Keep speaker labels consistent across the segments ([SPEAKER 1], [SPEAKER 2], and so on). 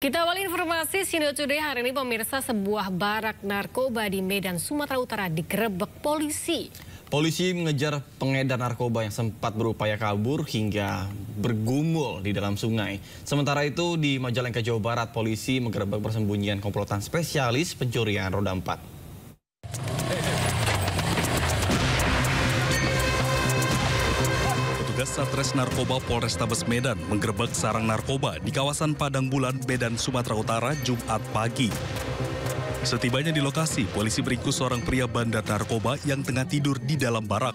[SPEAKER 1] Kita awali informasi Sindo Today hari ini, pemirsa. Sebuah barak narkoba di Medan, Sumatera Utara digerebek polisi.
[SPEAKER 2] Polisi mengejar pengedar narkoba yang sempat berupaya kabur hingga bergumul di dalam sungai. Sementara itu di Majalengka, Jawa Barat, polisi menggerebek persembunyian komplotan spesialis pencurian roda 4.
[SPEAKER 3] Petugas Satres Narkoba Polrestabes Medan menggerebek sarang narkoba di kawasan Padang Bulan, Medan, Sumatera Utara, Jumat pagi. Setibanya di lokasi, polisi meringkus seorang pria bandar narkoba yang tengah tidur di dalam barak.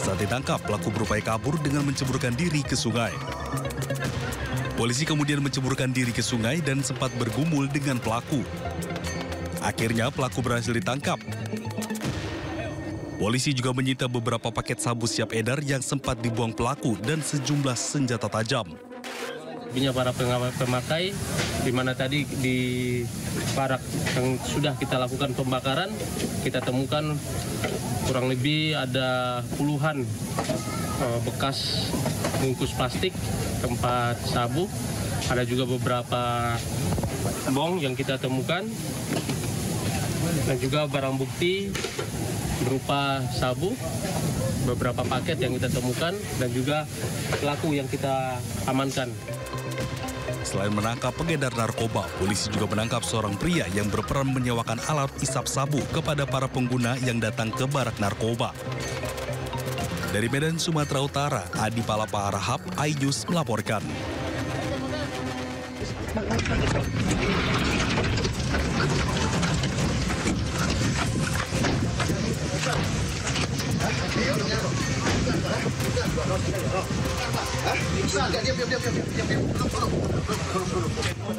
[SPEAKER 3] Saat ditangkap, pelaku berupaya kabur dengan menceburkan diri ke sungai. Polisi kemudian menceburkan diri ke sungai dan sempat bergumul dengan pelaku. Akhirnya pelaku berhasil ditangkap. Polisi juga menyita beberapa paket sabu siap edar yang sempat dibuang pelaku dan sejumlah senjata tajam.
[SPEAKER 4] Punya para pemakai, di mana tadi di barak yang sudah kita lakukan pembakaran, kita temukan kurang lebih ada puluhan bekas bungkus plastik tempat sabu. Ada juga beberapa bong yang kita temukan dan juga barang bukti berupa sabu, beberapa paket yang kita temukan, dan juga pelaku yang kita amankan.
[SPEAKER 3] Selain menangkap pengedar narkoba, polisi juga menangkap seorang pria yang berperan menyewakan alat isap sabu kepada para pengguna yang datang ke barak narkoba. Dari Medan, Sumatera Utara, Adi Palapa Arahap, iNews melaporkan.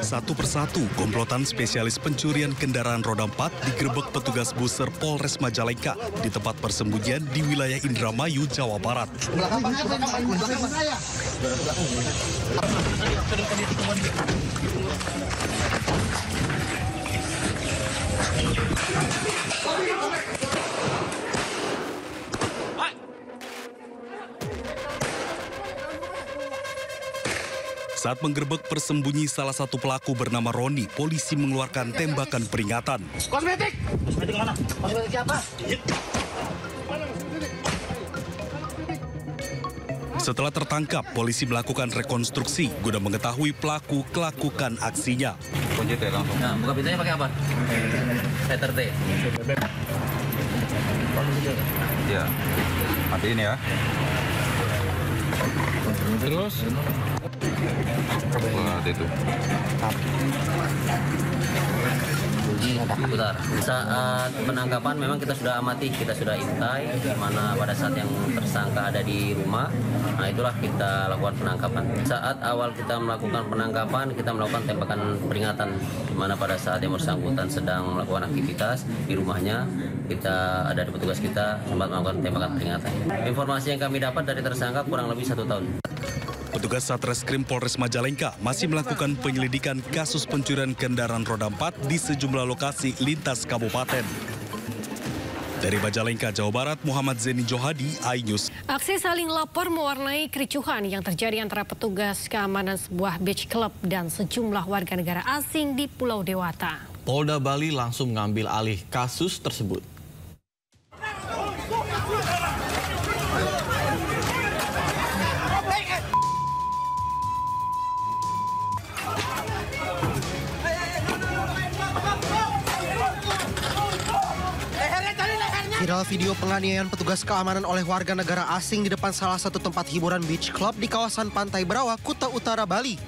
[SPEAKER 3] Satu persatu, komplotan spesialis pencurian kendaraan roda 4 digerebek petugas Buser Polres Majalengka di tempat persembunyian di wilayah Indramayu, Jawa Barat. Saat menggerebek persembunyi salah satu pelaku bernama Roni, polisi mengeluarkan tembakan peringatan.
[SPEAKER 5] Kosmetik! Kosmetik mana? Kosmetik siapa?
[SPEAKER 3] Setelah tertangkap, polisi melakukan rekonstruksi guna mengetahui pelaku kelakukan aksinya.
[SPEAKER 6] Kunci T langsung.
[SPEAKER 7] Nah, buka pintunya pakai apa? Setter T.
[SPEAKER 6] Iya. Matiin ya.
[SPEAKER 4] Terus?
[SPEAKER 6] Itu.
[SPEAKER 7] Bentar. Saat penangkapan memang kita sudah amati, kita sudah intai, di mana pada saat yang tersangka ada di rumah, nah itulah kita lakukan penangkapan. Saat awal kita melakukan penangkapan, kita melakukan tembakan peringatan, di mana pada saat yang bersangkutan sedang melakukan aktivitas di rumahnya, kita ada di petugas kita sempat melakukan tembakan peringatan. Informasi yang kami dapat dari tersangka kurang lebih 1 tahun.
[SPEAKER 3] Petugas Satreskrim Polres Majalengka masih melakukan penyelidikan kasus pencurian kendaraan roda 4 di sejumlah lokasi lintas kabupaten. Dari Majalengka, Jawa Barat, Muhammad Zeni Johadi, iNews.
[SPEAKER 1] Aksi saling lapor mewarnai kericuhan yang terjadi antara petugas keamanan sebuah beach club dan sejumlah warga negara asing di Pulau Dewata.
[SPEAKER 2] Polda Bali langsung mengambil alih kasus tersebut.
[SPEAKER 8] Viral video penganiayaan petugas keamanan oleh warga negara asing di depan salah satu tempat hiburan beach club di kawasan Pantai Berawa, Kuta Utara, Bali.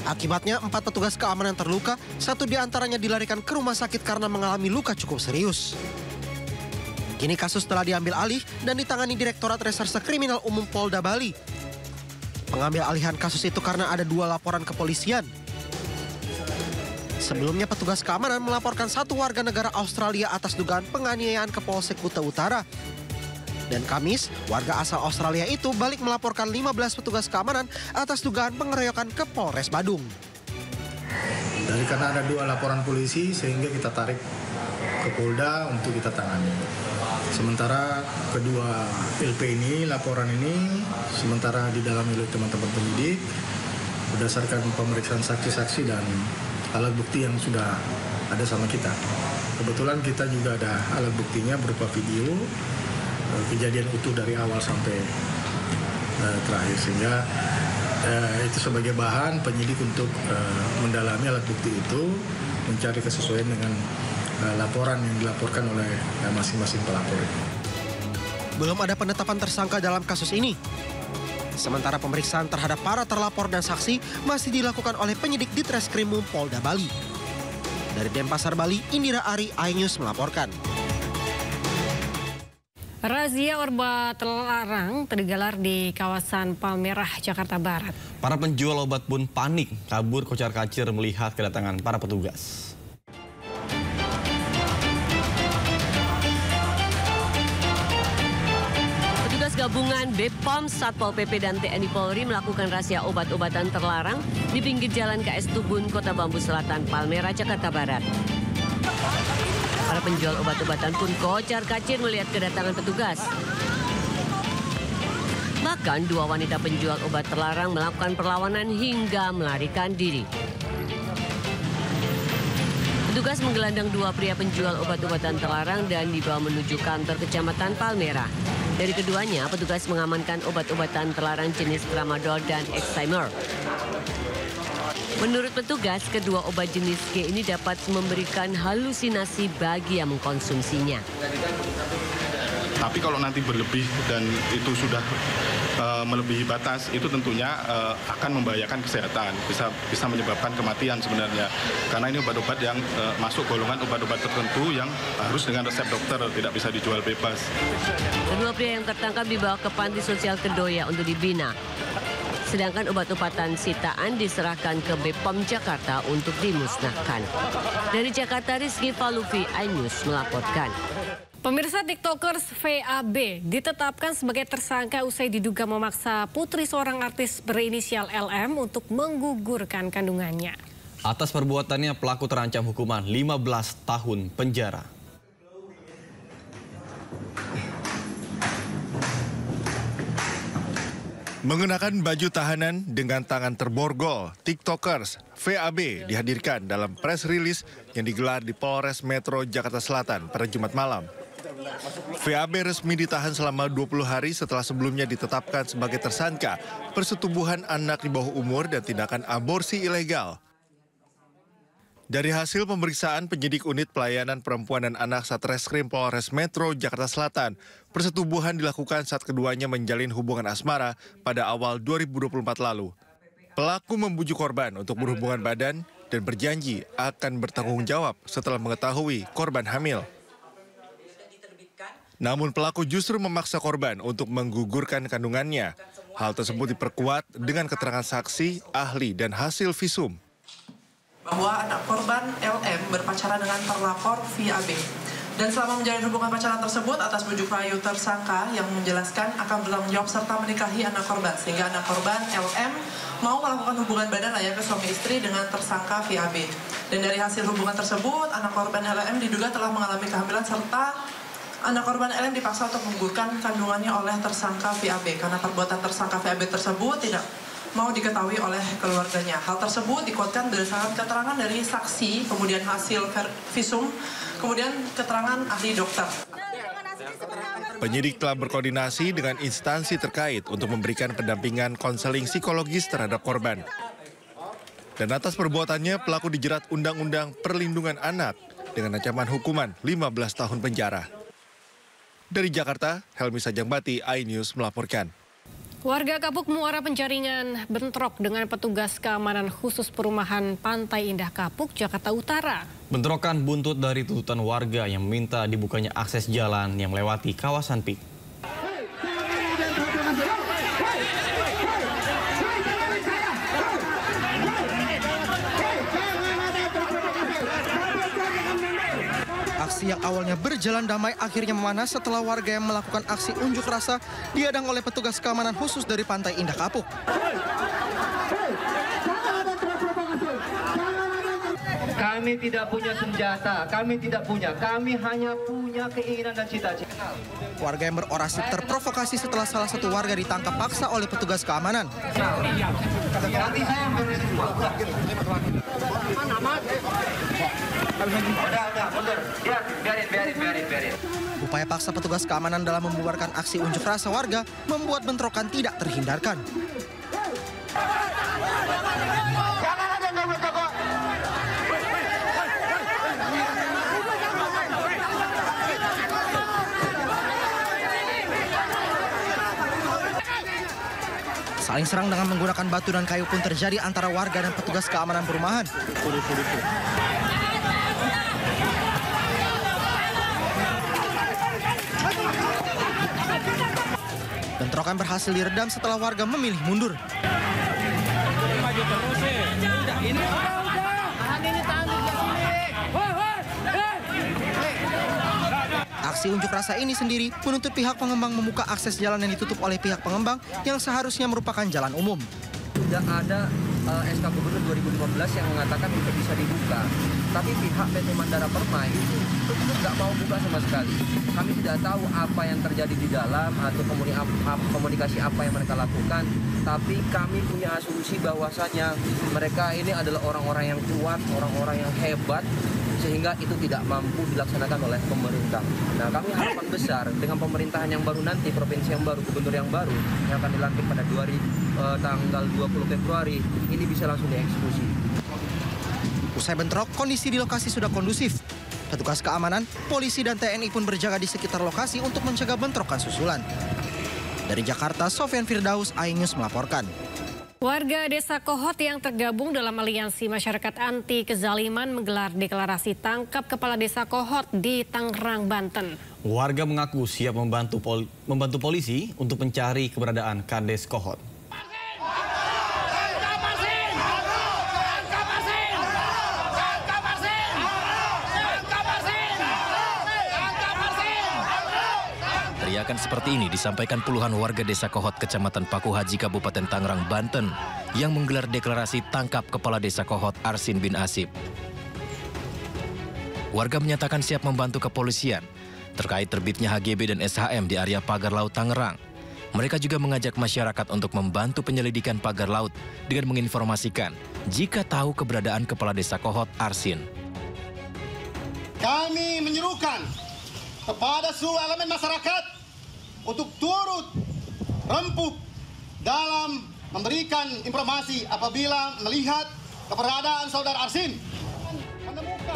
[SPEAKER 8] Akibatnya 4 petugas keamanan terluka, 1 diantaranya dilarikan ke rumah sakit karena mengalami luka cukup serius. Kini kasus telah diambil alih dan ditangani Direktorat Reserse Kriminal Umum Polda Bali. Pengambil alihan kasus itu karena ada 2 laporan kepolisian. Sebelumnya petugas keamanan melaporkan 1 warga negara Australia atas dugaan penganiayaan ke Polsek Kuta Utara. Dan Kamis, warga asal Australia itu balik melaporkan 15 petugas keamanan atas dugaan pengeroyokan ke Polres Badung.
[SPEAKER 9] Dari karena ada 2 laporan polisi sehingga kita tarik ke Polda untuk kita tangani. Sementara kedua LP ini, laporan ini sementara didalami oleh teman-teman penyidik berdasarkan pemeriksaan saksi-saksi dan alat bukti yang sudah ada sama kita. Kebetulan kita juga ada alat buktinya berupa video kejadian utuh dari awal sampai terakhir, sehingga itu sebagai bahan penyidik untuk mendalami alat bukti itu, mencari kesesuaian dengan laporan yang dilaporkan oleh masing-masing pelapor.
[SPEAKER 8] Belum ada penetapan tersangka dalam kasus ini. Sementara pemeriksaan terhadap para terlapor dan saksi masih dilakukan oleh penyidik di Treskrimum Polda Bali. Dari Denpasar, Bali, Indira Ari, iNews melaporkan.
[SPEAKER 1] Razia obat terlarang tergelar di kawasan Palmerah, Jakarta Barat.
[SPEAKER 2] Para penjual obat pun panik, kabur kocar-kacir melihat kedatangan para petugas.
[SPEAKER 10] Petugas gabungan BPOM, Satpol PP dan TNI Polri melakukan razia obat-obatan terlarang di pinggir Jalan KS Tubun, Kota Bambu Selatan, Palmerah, Jakarta Barat. Para penjual obat-obatan pun kocar-kacir melihat kedatangan petugas. Bahkan dua wanita penjual obat terlarang melakukan perlawanan hingga melarikan diri. Petugas menggelandang dua pria penjual obat-obatan terlarang dan dibawa menuju kantor Kecamatan Palmerah. Dari keduanya, petugas mengamankan obat-obatan terlarang jenis Tramadol dan Excimer. Menurut petugas, kedua obat jenis G ini dapat memberikan halusinasi bagi yang mengkonsumsinya.
[SPEAKER 11] Tapi kalau nanti berlebih dan itu sudah melebihi batas, itu tentunya akan membahayakan kesehatan, bisa menyebabkan kematian sebenarnya. Karena ini obat-obat yang masuk golongan obat-obat tertentu yang harus dengan resep dokter, tidak bisa dijual bebas.
[SPEAKER 10] Kedua pria yang tertangkap dibawa ke Panti Sosial Kedoya untuk dibina. Sedangkan obat-obatan sitaan diserahkan ke BPOM Jakarta untuk dimusnahkan. Dari Jakarta, Rizky Falufi, iNews melaporkan.
[SPEAKER 1] Pemirsa, TikTokers VAB ditetapkan sebagai tersangka usai diduga memaksa putri seorang artis berinisial LM untuk menggugurkan kandungannya.
[SPEAKER 2] Atas perbuatannya, pelaku terancam hukuman 15 tahun penjara.
[SPEAKER 12] Mengenakan baju tahanan dengan tangan terborgol, TikTokers VAB dihadirkan dalam press release yang digelar di Polres Metro Jakarta Selatan pada Jumat malam. VAB resmi ditahan selama 20 hari setelah sebelumnya ditetapkan sebagai tersangka persetubuhan anak di bawah umur dan tindakan aborsi ilegal. Dari hasil pemeriksaan penyidik unit pelayanan perempuan dan anak Satreskrim Polres Metro Jakarta Selatan, persetubuhan dilakukan saat keduanya menjalin hubungan asmara pada awal 2024 lalu. Pelaku membujuk korban untuk berhubungan badan dan berjanji akan bertanggung jawab setelah mengetahui korban hamil. Namun pelaku justru memaksa korban untuk menggugurkan kandungannya. Hal tersebut diperkuat dengan keterangan saksi, ahli, dan hasil visum.
[SPEAKER 13] Bahwa anak korban LM berpacaran dengan terlapor VAB. Dan selama menjalin hubungan pacaran tersebut atas bujuk rayu tersangka yang menjelaskan akan bertanggung jawab serta menikahi anak korban. Sehingga anak korban LM mau melakukan hubungan badan layaknya suami istri dengan tersangka VAB. Dan dari hasil hubungan tersebut, anak korban LM diduga telah mengalami kehamilan serta anak korban LM dipaksa untuk menggugurkan kandungannya oleh tersangka VAB. Karena perbuatan tersangka VAB tersebut tidak mau diketahui oleh keluarganya. Hal tersebut dikuatkan berdasarkan keterangan dari saksi, kemudian hasil visum, kemudian keterangan ahli dokter.
[SPEAKER 12] Penyidik telah berkoordinasi dengan instansi terkait untuk memberikan pendampingan konseling psikologis terhadap korban. Dan atas perbuatannya, pelaku dijerat Undang-Undang Perlindungan Anak dengan ancaman hukuman 15 tahun penjara. Dari Jakarta, Helmi Sajangbati, iNews melaporkan.
[SPEAKER 1] Warga Kapuk Muara Penjaringan bentrok dengan petugas keamanan khusus perumahan Pantai Indah Kapuk, Jakarta Utara.
[SPEAKER 2] Bentrokan buntut dari tuntutan warga yang meminta dibukanya akses jalan yang melewati kawasan PIK.
[SPEAKER 8] Aksi yang awalnya berjalan damai akhirnya memanas setelah warga yang melakukan aksi unjuk rasa dihadang oleh petugas keamanan khusus dari Pantai Indah Kapuk.
[SPEAKER 14] Kami tidak punya senjata, kami hanya punya keinginan dan cita-cita.
[SPEAKER 8] Warga yang berorasi terprovokasi setelah salah satu warga ditangkap paksa oleh petugas keamanan. Upaya paksa petugas keamanan dalam membubarkan aksi unjuk rasa warga membuat bentrokan tidak terhindarkan. Saling serang dengan menggunakan batu dan kayu pun terjadi antara warga dan petugas keamanan perumahan. Bentrokan berhasil diredam setelah warga memilih mundur. Aksi unjuk rasa ini sendiri menuntut pihak pengembang membuka akses jalan yang ditutup oleh pihak pengembang yang seharusnya merupakan jalan umum.
[SPEAKER 15] Sudah ada SK Gubernur 2015 yang mengatakan itu bisa dibuka, tapi pihak PT Mandara Permai itu nggak mau buka sama sekali. Kami tidak tahu apa yang terjadi di dalam atau komunikasi apa yang mereka lakukan, tapi kami punya asumsi bahwasanya mereka ini adalah orang-orang yang kuat, orang-orang yang hebat, sehingga itu tidak mampu dilaksanakan oleh pemerintah. Nah, kami harapan besar dengan pemerintahan yang baru nanti, provinsi yang baru, gubernur yang baru yang akan dilantik pada tanggal 20 Februari, ini bisa langsung dieksekusi.
[SPEAKER 8] Usai bentrok, kondisi di lokasi sudah kondusif. Petugas keamanan, polisi dan TNI pun berjaga di sekitar lokasi untuk mencegah bentrokan susulan. Dari Jakarta, Sofyan Firdaus, iNews melaporkan.
[SPEAKER 1] Warga Desa Kohot yang tergabung dalam Aliansi Masyarakat Anti Kezaliman menggelar deklarasi tangkap Kepala Desa Kohot di Tangerang, Banten.
[SPEAKER 2] Warga mengaku siap membantu polisi untuk mencari keberadaan Kades Kohot.
[SPEAKER 16] Teriakan seperti ini disampaikan puluhan warga Desa Kohot, Kecamatan Paku Haji, Kabupaten Tangerang, Banten, yang menggelar deklarasi tangkap Kepala Desa Kohot Arsin bin Asip. Warga menyatakan siap membantu kepolisian terkait terbitnya HGB dan SHM di area Pagar Laut Tangerang. Mereka juga mengajak masyarakat untuk membantu penyelidikan Pagar Laut dengan menginformasikan jika tahu keberadaan Kepala Desa Kohot Arsin.
[SPEAKER 17] Kami menyerukan kepada seluruh elemen masyarakat untuk turut rempuk dalam memberikan informasi apabila melihat keberadaan saudara Arsin.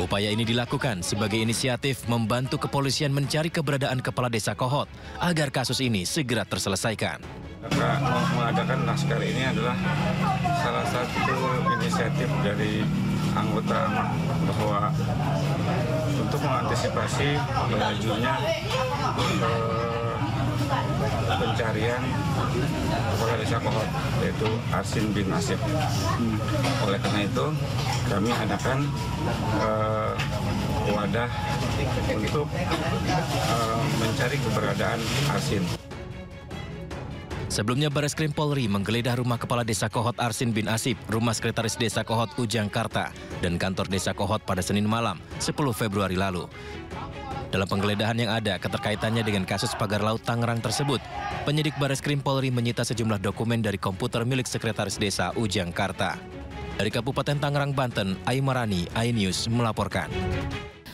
[SPEAKER 16] Upaya ini dilakukan sebagai inisiatif membantu kepolisian mencari keberadaan Kepala Desa Kohot agar kasus ini segera terselesaikan.
[SPEAKER 6] Mengadakan laskar ini adalah salah satu inisiatif dari anggota bahwa untuk mengantisipasi melajunya pencarian Kepala Desa Kohot, yaitu Arsin bin Asip. Oleh karena itu, kami adakan wadah untuk mencari keberadaan Arsin.
[SPEAKER 16] Sebelumnya, Bareskrim Polri menggeledah rumah Kepala Desa Kohot Arsin bin Asip, rumah Sekretaris Desa Kohot Ujang Karta, dan kantor Desa Kohot pada Senin malam, 10 Februari lalu. Dalam penggeledahan yang ada keterkaitannya dengan kasus Pagar Laut Tangerang tersebut, penyidik Bareskrim Polri menyita sejumlah dokumen dari komputer milik Sekretaris Desa Ujang Karta. Dari Kabupaten Tangerang, Banten, Aimarani, iNews melaporkan.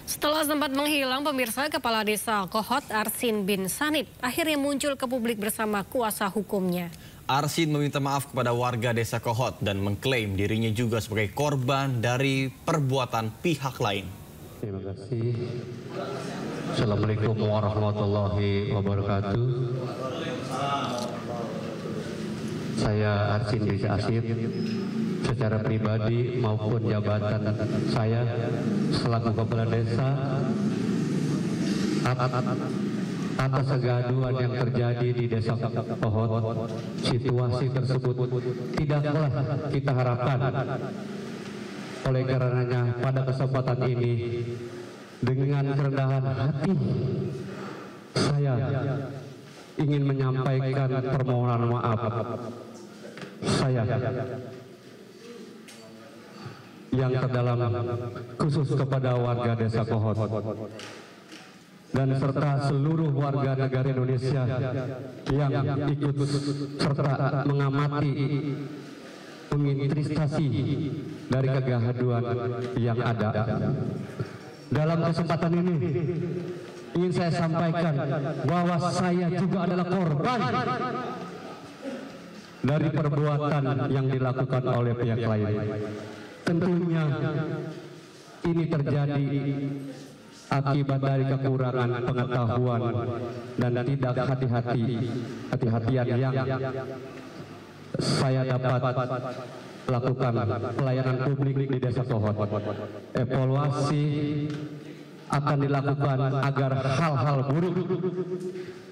[SPEAKER 1] Setelah sempat menghilang, pemirsa, Kepala Desa Kohot Arsin bin Sanip akhirnya muncul ke publik bersama kuasa hukumnya.
[SPEAKER 2] Arsin meminta maaf kepada warga Desa Kohot dan mengklaim dirinya juga sebagai korban dari perbuatan pihak lain.
[SPEAKER 18] Terima kasih. Assalamualaikum warahmatullahi wabarakatuh. Saya Arsin bin Asip, secara pribadi maupun jabatan saya selaku Kepala Desa, atas kegaduhan yang terjadi di Desa Kohot, situasi tersebut tidaklah kita harapkan. Oleh karenanya pada kesempatan ini, dengan kerendahan hati, saya ingin menyampaikan permohonan maaf. Saya yang terdalam khusus kepada warga Desa Kohot dan serta seluruh warga negara Indonesia yang ikut serta mengamati penginvestasi dari kegaduhan yang ada. Dalam kesempatan ini ingin saya sampaikan bahwa saya juga adalah korban dari perbuatan yang dilakukan oleh pihak lain. Tentunya ini terjadi akibat dari kekurangan pengetahuan dan tidak hati-hatian yang saya dapat lakukan pelayanan publik di Desa Kohot. Evaluasi akan dilakukan agar hal-hal buruk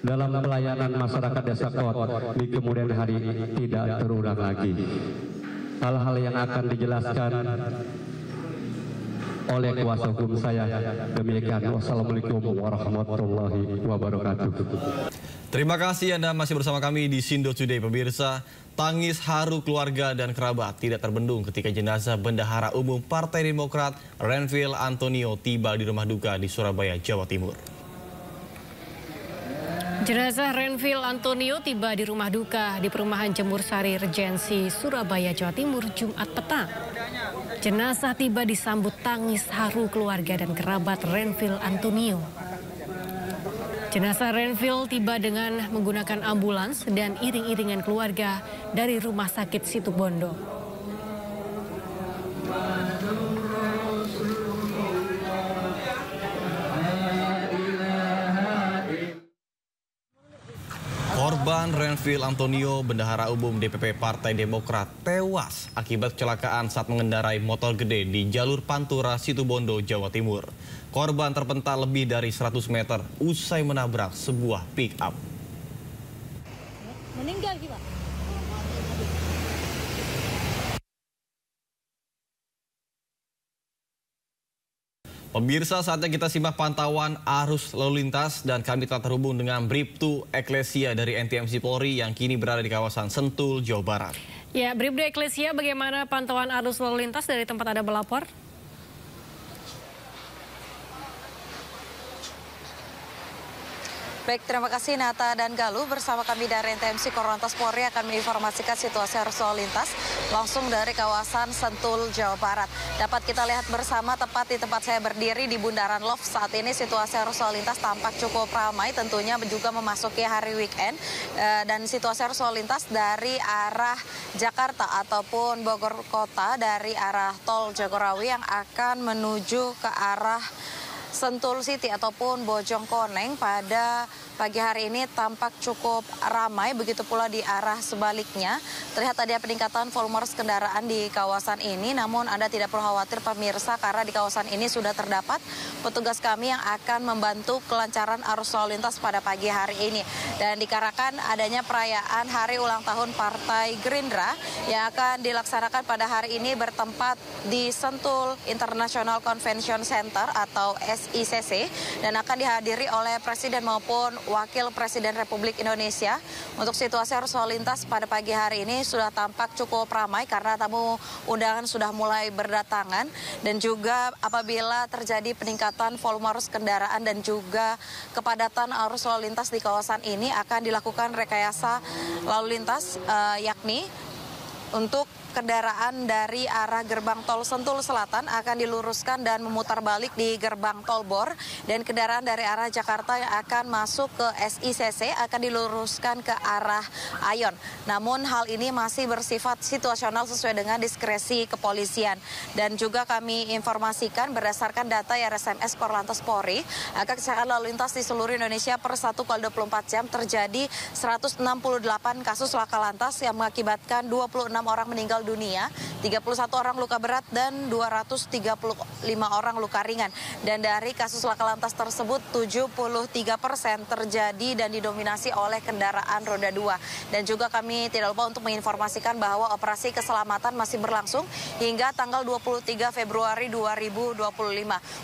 [SPEAKER 18] dalam pelayanan masyarakat Desa Kohot di kemudian hari tidak terulang lagi. Hal-hal yang akan dijelaskan oleh kuasa hukum saya. Demikian, wassalamualaikum warahmatullahi wabarakatuh.
[SPEAKER 2] Terima kasih Anda masih bersama kami di Sindo Today, pemirsa. Tangis haru keluarga dan kerabat tidak terbendung ketika jenazah Bendahara Umum Partai Demokrat Renvil Antonio tiba di rumah duka di Surabaya, Jawa Timur.
[SPEAKER 1] Jenazah Renvil Antonio tiba di rumah duka di perumahan Jemur Sari Regensi, Surabaya, Jawa Timur, Jumat petang. Jenazah tiba disambut tangis haru keluarga dan kerabat Renvil Antonio. Jenazah Renvil tiba dengan menggunakan ambulans dan iring-iringan keluarga dari Rumah Sakit Situbondo.
[SPEAKER 2] Korban Renvil Antonio, Bendahara Umum DPP Partai Demokrat, tewas akibat kecelakaan saat mengendarai motor gede di jalur Pantura Situbondo, Jawa Timur. Korban terpental lebih dari 100 meter usai menabrak sebuah pick-up.
[SPEAKER 19] Meninggal kita.
[SPEAKER 2] Pemirsa, saatnya kita simak pantauan arus lalu lintas dan kami telah terhubung dengan Bribtu Eklesia dari NTMC Polri yang kini berada di kawasan Sentul, Jawa Barat.
[SPEAKER 1] Ya, Bribtu Eklesia, bagaimana pantauan arus lalu lintas dari tempat Anda melapor?
[SPEAKER 19] Baik, terima kasih Nata dan Galuh. Bersama kami dari NTMC Korlantas Polri akan menginformasikan situasi arus lalu lintas langsung dari kawasan Sentul, Jawa Barat. Dapat kita lihat bersama tepat di tempat saya berdiri di Bundaran Love. Saat ini situasi arus lalu lintas tampak cukup ramai, tentunya juga memasuki hari weekend. Dan situasi arus lalu lintas dari arah Jakarta ataupun Bogor Kota dari arah Tol Jagorawi yang akan menuju ke arah Sentul City ataupun Bojongkoneng pada pagi hari ini tampak cukup ramai, begitu pula di arah sebaliknya. Terlihat ada peningkatan volume arus kendaraan di kawasan ini, namun Anda tidak perlu khawatir pemirsa karena di kawasan ini sudah terdapat petugas kami yang akan membantu kelancaran arus lalu lintas pada pagi hari ini. Dan dikarenakan adanya perayaan hari ulang tahun Partai Gerindra yang akan dilaksanakan pada hari ini bertempat di Sentul International Convention Center atau SICC dan akan dihadiri oleh Presiden maupun Wakil Presiden Republik Indonesia. Untuk situasi arus lalu lintas pada pagi hari ini sudah tampak cukup ramai karena tamu undangan sudah mulai berdatangan dan juga apabila terjadi peningkatan volume arus kendaraan dan juga kepadatan arus lalu lintas di kawasan ini akan dilakukan rekayasa lalu lintas yakni untuk kendaraan dari arah gerbang tol Sentul Selatan akan diluruskan dan memutar balik di gerbang tol Bor, dan kendaraan dari arah Jakarta yang akan masuk ke SICC akan diluruskan ke arah Ayon. Namun hal ini masih bersifat situasional sesuai dengan diskresi kepolisian. Dan juga kami informasikan berdasarkan data RSMS Korlantas Polri, angka kecelakaan lalu lintas di seluruh Indonesia per 1x24 jam terjadi 168 kasus laka lantas yang mengakibatkan 26 orang meninggal dunia, 31 orang luka berat dan 235 orang luka ringan. Dan dari kasus laka lantas tersebut 73% terjadi dan didominasi oleh kendaraan roda 2. Dan juga kami tidak lupa untuk menginformasikan bahwa operasi keselamatan masih berlangsung hingga tanggal 23 Februari 2025.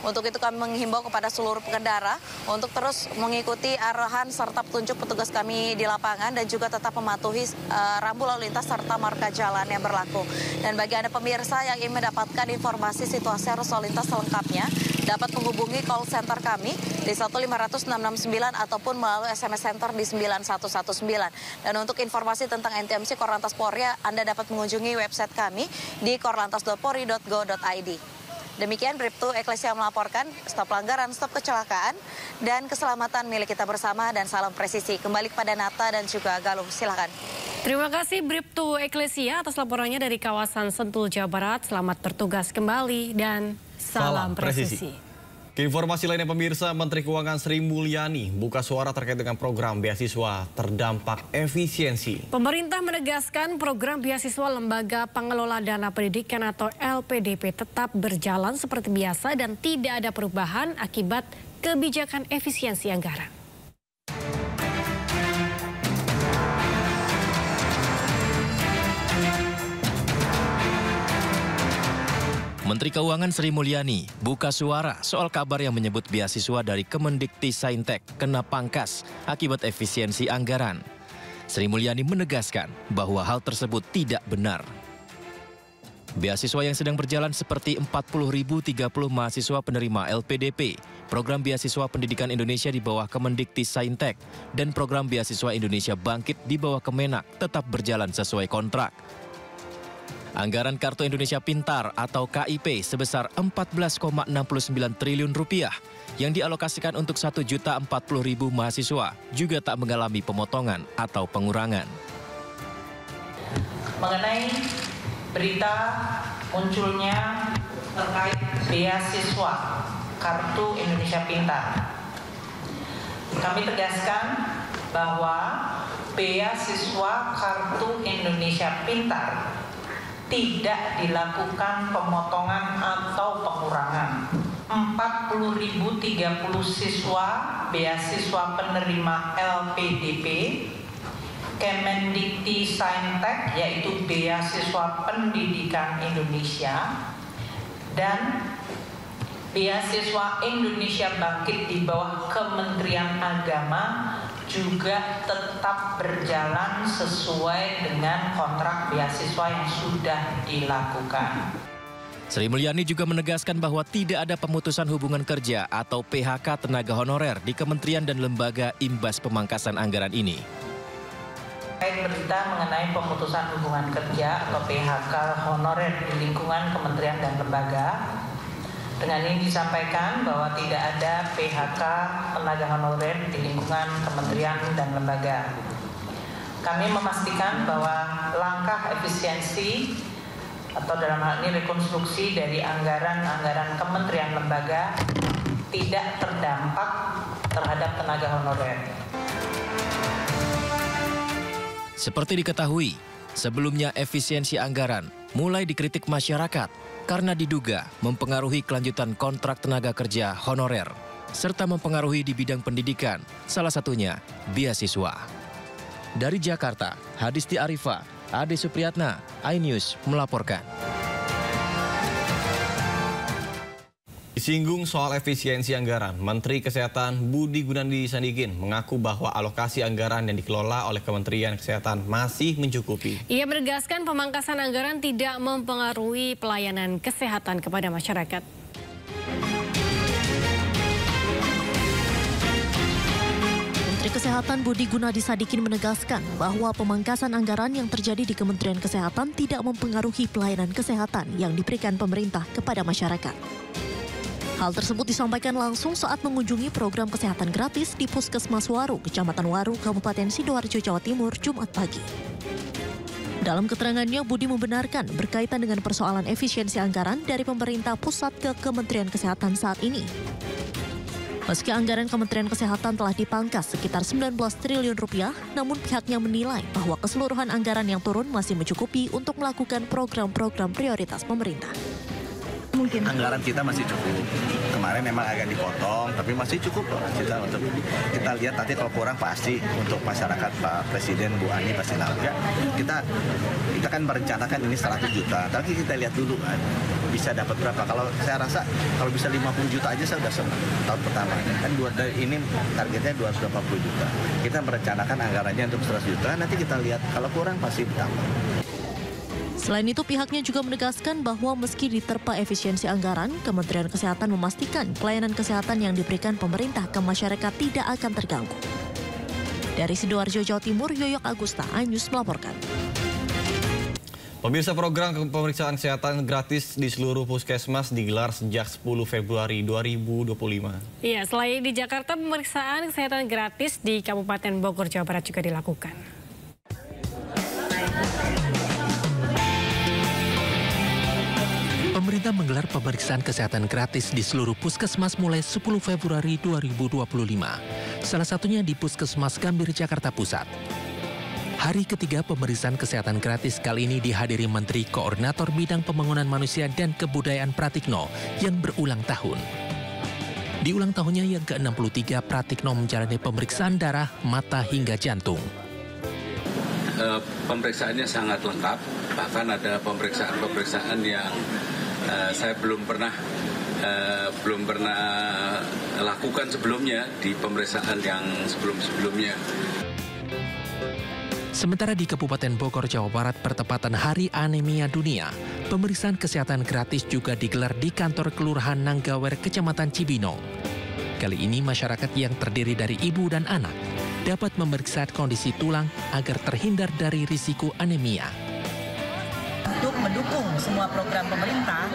[SPEAKER 19] Untuk itu kami menghimbau kepada seluruh pengendara untuk terus mengikuti arahan serta petunjuk petugas kami di lapangan dan juga tetap mematuhi rambu lalu lintas serta marka jalan jalan yang berlaku. Dan bagi Anda pemirsa yang ingin mendapatkan informasi situasi arus lalu lintas selengkapnya, dapat menghubungi call center kami di 1500669 ataupun melalui SMS Center di 9119. Dan untuk informasi tentang NTMC Korlantas Polri, Anda dapat mengunjungi website kami di korlantas.polri.go.id. Demikian Bribtu Eklesia melaporkan, stop pelanggaran, stop kecelakaan, dan keselamatan milik kita bersama, dan salam presisi. Kembali kepada Nata dan juga Galuh, silakan.
[SPEAKER 1] Terima kasih Bribtu Eklesia atas laporannya dari kawasan Sentul, Jawa Barat. Selamat bertugas kembali dan salam presisi.
[SPEAKER 2] Informasi lainnya pemirsa, Menteri Keuangan Sri Mulyani buka suara terkait dengan program beasiswa terdampak efisiensi.
[SPEAKER 1] Pemerintah menegaskan program beasiswa Lembaga Pengelola Dana Pendidikan atau LPDP tetap berjalan seperti biasa dan tidak ada perubahan akibat kebijakan efisiensi anggaran.
[SPEAKER 16] Menteri Keuangan Sri Mulyani buka suara soal kabar yang menyebut beasiswa dari Kemendikti-Saintek kena pangkas akibat efisiensi anggaran. Sri Mulyani menegaskan bahwa hal tersebut tidak benar. Beasiswa yang sedang berjalan seperti 40.030 mahasiswa penerima LPDP, Program Beasiswa Pendidikan Indonesia di bawah Kemendikti-Saintek, dan Program Beasiswa Indonesia Bangkit di bawah Kemenak tetap berjalan sesuai kontrak. Anggaran Kartu Indonesia Pintar atau KIP sebesar Rp14,69 triliun yang dialokasikan untuk 1.040.000 mahasiswa juga tak mengalami pemotongan atau pengurangan.
[SPEAKER 20] Mengenai berita munculnya terkait beasiswa Kartu Indonesia Pintar, kami tegaskan bahwa beasiswa Kartu Indonesia Pintar tidak dilakukan pemotongan atau pengurangan. 40.030 siswa beasiswa penerima LPDP, Kemendikti-Saintek yaitu Beasiswa Pendidikan Indonesia, dan Beasiswa Indonesia Bangkit di bawah Kementerian Agama juga tetap berjalan sesuai dengan kontrak beasiswa yang sudah dilakukan.
[SPEAKER 16] Sri Mulyani juga menegaskan bahwa tidak ada pemutusan hubungan kerja atau PHK tenaga honorer di kementerian dan lembaga imbas pemangkasan anggaran ini.
[SPEAKER 20] Terkait berita mengenai pemutusan hubungan kerja atau PHK honorer di lingkungan kementerian dan lembaga, dengan ini disampaikan bahwa tidak ada PHK tenaga honorer di lingkungan kementerian dan lembaga. Kami memastikan bahwa langkah efisiensi atau dalam hal ini rekonstruksi dari anggaran-anggaran kementerian lembaga tidak terdampak terhadap tenaga honorer.
[SPEAKER 16] Seperti diketahui, sebelumnya efisiensi anggaran mulai dikritik masyarakat karena diduga mempengaruhi kelanjutan kontrak tenaga kerja honorer, serta mempengaruhi di bidang pendidikan, salah satunya beasiswa. Dari Jakarta, Hadisti Arifa, Ade Supriyatna, iNews melaporkan.
[SPEAKER 2] Disinggung soal efisiensi anggaran, Menteri Kesehatan Budi Gunadi Sadikin mengaku bahwa alokasi anggaran yang dikelola oleh Kementerian Kesehatan masih mencukupi.
[SPEAKER 1] Ia menegaskan pemangkasan anggaran tidak mempengaruhi pelayanan kesehatan kepada masyarakat.
[SPEAKER 21] Menteri Kesehatan Budi Gunadi Sadikin menegaskan bahwa pemangkasan anggaran yang terjadi di Kementerian Kesehatan tidak mempengaruhi pelayanan kesehatan yang diberikan pemerintah kepada masyarakat. Hal tersebut disampaikan langsung saat mengunjungi program kesehatan gratis di Puskesmas Waru, Kecamatan Waru, Kabupaten Sidoarjo, Jawa Timur, Jumat pagi. Dalam keterangannya, Budi membenarkan berkaitan dengan persoalan efisiensi anggaran dari pemerintah pusat ke Kementerian Kesehatan saat ini. Meski anggaran Kementerian Kesehatan telah dipangkas sekitar 19 triliun rupiah, namun pihaknya menilai bahwa keseluruhan anggaran yang turun masih mencukupi untuk melakukan program-program prioritas pemerintah.
[SPEAKER 22] Mungkin anggaran kita masih cukup. Kemarin memang agak dipotong, tapi masih cukup kita untuk kita lihat nanti kalau kurang pasti untuk masyarakat Pak Presiden Bu Ani pasti nambah. Kita kan merencanakan ini 100 juta, tapi kita lihat dulu kan bisa dapat berapa. Kalau saya rasa kalau bisa 50 juta aja saya sudah senang tahun pertama. Kan ini targetnya 280 juta. Kita merencanakan anggarannya untuk 100 juta, nanti kita lihat kalau kurang pasti ditambah.
[SPEAKER 21] Selain itu, pihaknya juga menegaskan bahwa meski diterpa efisiensi anggaran, Kementerian Kesehatan memastikan pelayanan kesehatan yang diberikan pemerintah ke masyarakat tidak akan terganggu. Dari Sidoarjo, Jawa Timur, Yoyok Agusta, iNews melaporkan.
[SPEAKER 2] Pemirsa, program pemeriksaan kesehatan gratis di seluruh puskesmas digelar sejak 10 Februari 2025.
[SPEAKER 1] Iya, selain di Jakarta, pemeriksaan kesehatan gratis di Kabupaten Bogor, Jawa Barat juga dilakukan.
[SPEAKER 4] Pemerintah menggelar pemeriksaan kesehatan gratis di seluruh puskesmas mulai 10 Februari 2025. Salah satunya di Puskesmas Gambir, Jakarta Pusat. Hari ketiga pemeriksaan kesehatan gratis kali ini dihadiri Menteri Koordinator Bidang Pembangunan Manusia dan Kebudayaan Pratikno yang berulang tahun. Di ulang tahunnya yang ke-63, Pratikno menjalani pemeriksaan darah, mata hingga jantung.
[SPEAKER 5] Pemeriksaannya sangat lengkap, bahkan ada pemeriksaan-pemeriksaan yang saya belum pernah lakukan sebelumnya di pemeriksaan yang sebelum-sebelumnya.
[SPEAKER 4] Sementara di Kabupaten Bogor, Jawa Barat, bertepatan Hari Anemia Dunia, pemeriksaan kesehatan gratis juga digelar di kantor Kelurahan Nanggawer, Kecamatan Cibinong. Kali ini masyarakat yang terdiri dari ibu dan anak dapat memeriksa kondisi tulang agar terhindar dari risiko anemia.
[SPEAKER 23] Untuk mendukung semua program pemerintah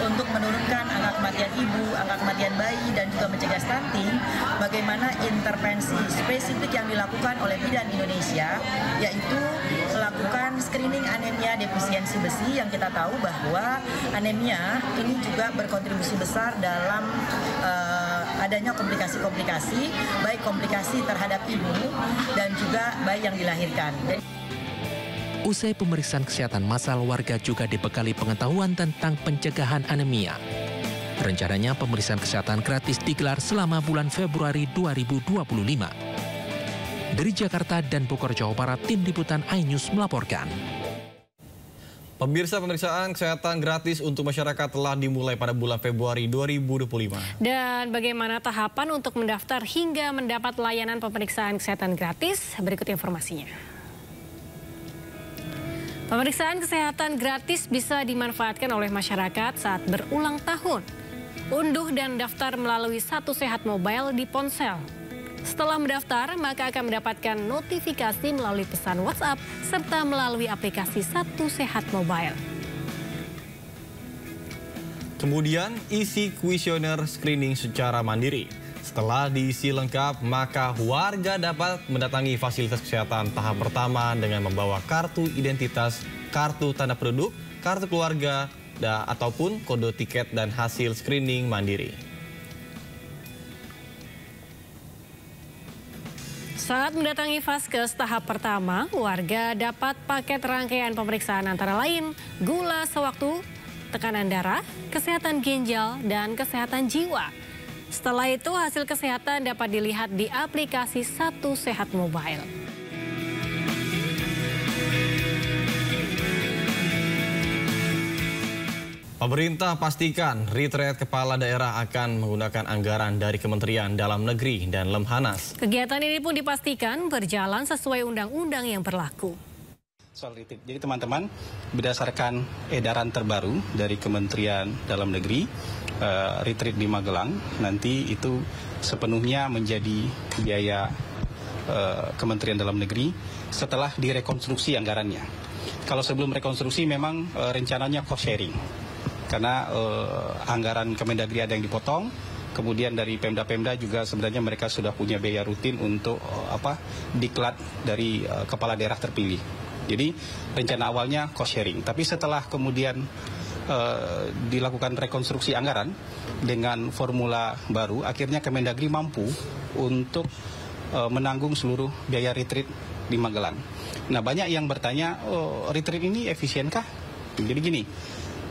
[SPEAKER 23] untuk menurunkan angka kematian ibu, angka kematian bayi, dan juga mencegah stunting, bagaimana intervensi spesifik yang dilakukan oleh Bidan Indonesia, yaitu melakukan screening anemia defisiensi besi, yang kita tahu bahwa anemia ini juga berkontribusi besar dalam adanya komplikasi-komplikasi, baik komplikasi terhadap ibu dan juga bayi yang dilahirkan.
[SPEAKER 4] Usai pemeriksaan kesehatan massal, warga juga dibekali pengetahuan tentang pencegahan anemia. Rencananya pemeriksaan kesehatan gratis digelar selama bulan Februari 2025. Dari Jakarta dan Bogor, Jawa Barat, tim liputan iNews melaporkan.
[SPEAKER 2] Pemirsa, pemeriksaan kesehatan gratis untuk masyarakat telah dimulai pada bulan Februari 2025.
[SPEAKER 1] Dan bagaimana tahapan untuk mendaftar hingga mendapat layanan pemeriksaan kesehatan gratis? Berikut informasinya. Pemeriksaan kesehatan gratis bisa dimanfaatkan oleh masyarakat saat berulang tahun. Unduh dan daftar melalui Satu Sehat Mobile di ponsel. Setelah mendaftar, maka akan mendapatkan notifikasi melalui pesan WhatsApp serta melalui aplikasi Satu Sehat Mobile.
[SPEAKER 2] Kemudian, isi kuesioner screening secara mandiri. Setelah diisi lengkap, maka warga dapat mendatangi fasilitas kesehatan tahap pertama dengan membawa kartu identitas, kartu tanda penduduk, kartu keluarga, ataupun kode tiket dan hasil screening mandiri.
[SPEAKER 1] Saat mendatangi Vaskes tahap pertama, warga dapat paket rangkaian pemeriksaan antara lain gula sewaktu, tekanan darah, kesehatan ginjal, dan kesehatan jiwa. Setelah itu, hasil kesehatan dapat dilihat di aplikasi Satu Sehat Mobile.
[SPEAKER 2] Pemerintah pastikan retreat kepala daerah akan menggunakan anggaran dari Kementerian Dalam Negeri dan Lemhanas.
[SPEAKER 1] Kegiatan ini pun dipastikan berjalan sesuai undang-undang yang berlaku.
[SPEAKER 24] Soal retreat, jadi teman-teman, berdasarkan edaran terbaru dari Kementerian Dalam Negeri, retreat di Magelang nanti itu sepenuhnya menjadi biaya Kementerian Dalam Negeri setelah direkonstruksi anggarannya. Kalau sebelum rekonstruksi memang rencananya cost sharing, karena anggaran Kemendagri ada yang dipotong, kemudian dari Pemda-Pemda juga sebenarnya mereka sudah punya biaya rutin untuk diklat dari kepala daerah terpilih. Jadi rencana awalnya cost sharing, tapi setelah kemudian dilakukan rekonstruksi anggaran dengan formula baru, akhirnya Kemendagri mampu untuk menanggung seluruh biaya retreat di Magelang. Nah, banyak yang bertanya, retreat ini efisienkah? Jadi gini,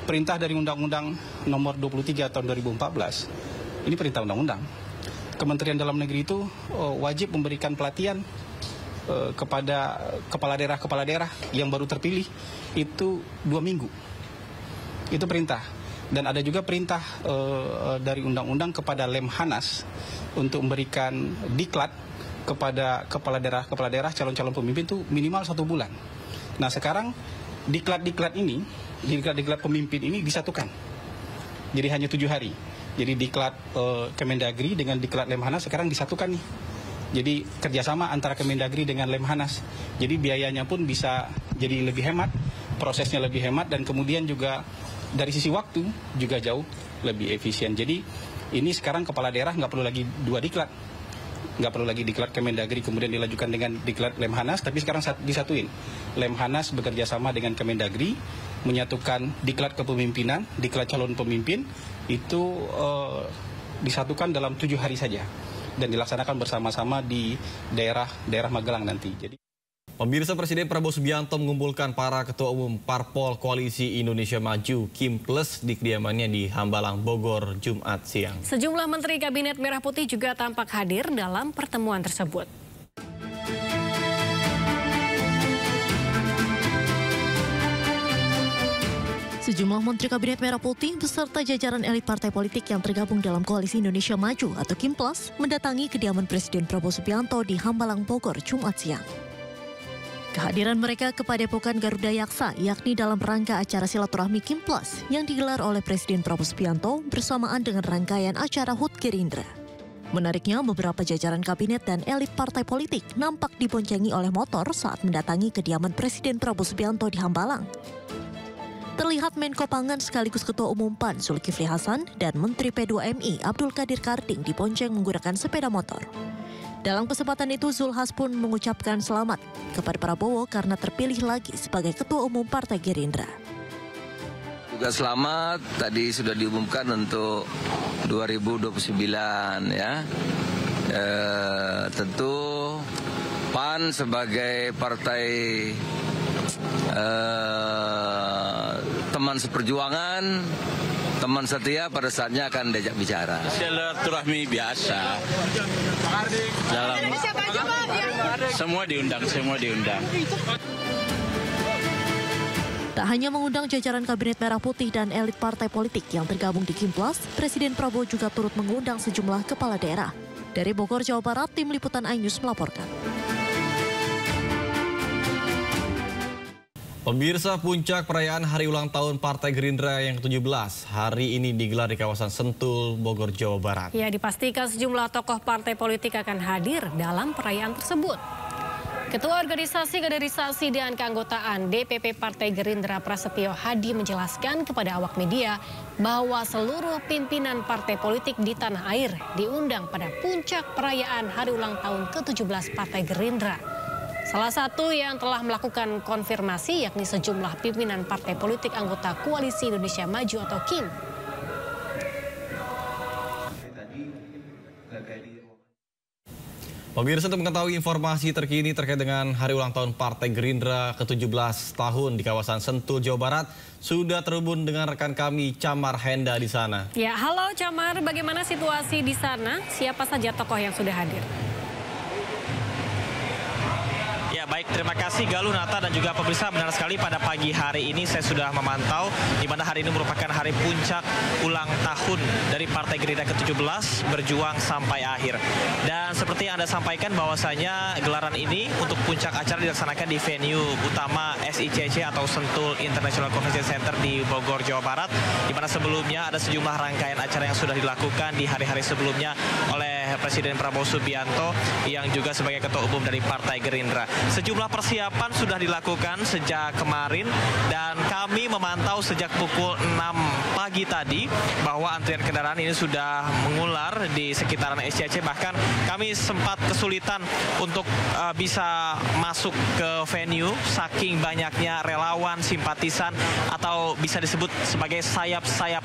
[SPEAKER 24] perintah dari Undang-Undang Nomor 23 tahun 2014, ini perintah undang-undang. Kementerian Dalam Negeri itu wajib memberikan pelatihan kepada kepala daerah yang baru terpilih itu 2 minggu. Itu perintah. Dan ada juga perintah dari undang-undang kepada Lemhanas untuk memberikan diklat kepada kepala daerah calon-calon pemimpin itu minimal 1 bulan. Nah, sekarang diklat-diklat ini, diklat-diklat pemimpin ini disatukan. Jadi hanya 7 hari. Jadi diklat Kemendagri dengan diklat Lemhanas sekarang disatukan nih. Jadi kerjasama antara Kemendagri dengan Lemhanas. Jadi biayanya pun bisa jadi lebih hemat, prosesnya lebih hemat, dan kemudian juga dari sisi waktu juga jauh lebih efisien. Jadi ini sekarang kepala daerah nggak perlu lagi 2 diklat. Nggak perlu lagi diklat Kemendagri kemudian dilanjutkan dengan diklat Lemhanas, tapi sekarang disatuin. Lemhanas bekerja sama dengan Kemendagri, menyatukan diklat kepemimpinan, diklat calon pemimpin, itu disatukan dalam 7 hari saja. Dan dilaksanakan bersama-sama di daerah Magelang nanti. Jadi
[SPEAKER 2] Pemirsa, Presiden Prabowo Subianto mengumpulkan para ketua umum Parpol Koalisi Indonesia Maju Kim Plus di kediamannya di Hambalang, Bogor, Jumat siang.
[SPEAKER 1] Sejumlah Menteri Kabinet Merah Putih juga tampak hadir dalam pertemuan tersebut.
[SPEAKER 21] Sejumlah Menteri Kabinet Merah Putih beserta jajaran elit partai politik yang tergabung dalam Koalisi Indonesia Maju atau Kim Plus mendatangi kediaman Presiden Prabowo Subianto di Hambalang, Bogor, Jumat siang. Kehadiran mereka ke Padepokan Garuda Yaksa yakni dalam rangka acara silaturahmi Kim Plus yang digelar oleh Presiden Prabowo Subianto bersamaan dengan rangkaian acara HUT Gerindra. Menariknya, beberapa jajaran kabinet dan elit partai politik nampak diboncengi oleh motor saat mendatangi kediaman Presiden Prabowo Subianto di Hambalang. Terlihat Menko Pangan sekaligus Ketua Umum PAN Zulkifli Hasan dan Menteri P2MI Abdul Qadir Karding dibonceng menggunakan sepeda motor. Dalam kesempatan itu, Zulhas pun mengucapkan selamat kepada Prabowo karena terpilih lagi sebagai Ketua Umum Partai Gerindra.
[SPEAKER 3] Juga selamat, tadi sudah diumumkan untuk 2029 ya. Tentu PAN sebagai partai teman seperjuangan, teman setia pada saatnya akan diajak bicara.
[SPEAKER 7] Silaturahmi biasa. Dalam semua diundang.
[SPEAKER 21] Tak hanya mengundang jajaran Kabinet Merah Putih dan elit partai politik yang tergabung di Kim Plus, Presiden Prabowo juga turut mengundang sejumlah kepala daerah. Dari Bogor, Jawa Barat, Tim Liputan iNews melaporkan.
[SPEAKER 2] Pemirsa, puncak perayaan Hari Ulang Tahun Partai Gerindra yang ke-17 hari ini digelar di kawasan Sentul, Bogor, Jawa Barat.
[SPEAKER 1] Ya, dipastikan sejumlah tokoh partai politik akan hadir dalam perayaan tersebut. Ketua Organisasi Kaderisasi dan Keanggotaan DPP Partai Gerindra Prasetyo Hadi menjelaskan kepada awak media bahwa seluruh pimpinan partai politik di tanah air diundang pada puncak perayaan Hari Ulang Tahun ke-17 Partai Gerindra. Salah satu yang telah melakukan konfirmasi yakni sejumlah pimpinan partai politik anggota Koalisi Indonesia Maju atau KIM.
[SPEAKER 2] Pemirsa, untuk mengetahui informasi terkini terkait dengan Hari Ulang Tahun Partai Gerindra ke-17 tahun di kawasan Sentul, Jawa Barat, sudah terhubung dengan rekan kami Camar Henda di sana.
[SPEAKER 1] Ya, halo Camar, bagaimana situasi di sana? Siapa saja tokoh yang sudah hadir?
[SPEAKER 9] Ya, baik, terima kasih Galuh, Nata, dan juga pemirsa. Benar sekali, pada pagi hari ini saya sudah memantau di mana hari ini merupakan hari puncak ulang tahun dari Partai Gerindra ke-17 berjuang sampai akhir. Dan seperti yang Anda sampaikan bahwasanya gelaran ini untuk puncak acara dilaksanakan di venue utama SICC atau Sentul International Convention Center di Bogor, Jawa Barat, di mana sebelumnya ada sejumlah rangkaian acara yang sudah dilakukan di hari-hari sebelumnya oleh Presiden Prabowo Subianto yang juga sebagai Ketua Umum dari Partai Gerindra. Sejumlah persiapan sudah dilakukan sejak kemarin dan kami memantau sejak pukul 6 pagi tadi bahwa antrian kendaraan ini sudah mengular di sekitaran SCC. Bahkan kami sempat kesulitan untuk bisa masuk ke venue saking banyaknya relawan, simpatisan atau bisa disebut sebagai sayap-sayap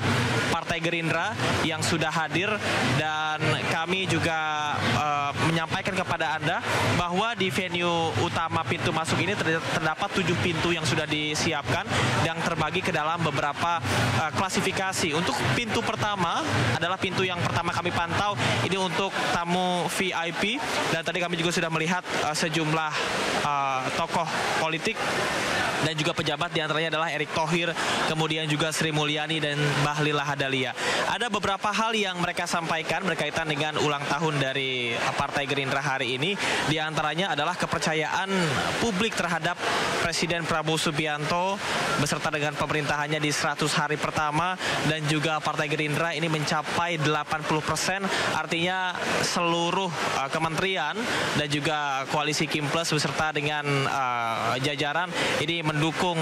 [SPEAKER 9] Partai Gerindra yang sudah hadir. Dan kami juga menyampaikan kepada Anda bahwa di venue utama pintu masuk ini terdapat 7 pintu yang sudah disiapkan yang terbagi ke dalam beberapa klasifikasi. Untuk pintu pertama adalah pintu yang pertama kami pantau, ini untuk tamu VIP, dan tadi kami juga sudah melihat sejumlah tokoh politik dan juga pejabat, diantaranya adalah Erick Thohir, kemudian juga Sri Mulyani dan Bahlil Lahadalia. Ada beberapa hal yang mereka sampaikan berkaitan dengan ulang tahun dari Partai Gerindra hari ini, diantaranya adalah kepercayaan publik terhadap Presiden Prabowo Subianto beserta dengan pemerintahannya di 100 hari pertama, dan juga Partai Gerindra ini mencapai 80%, artinya seluruh kementerian dan juga koalisi Kim Plus beserta dengan jajaran ini mendukung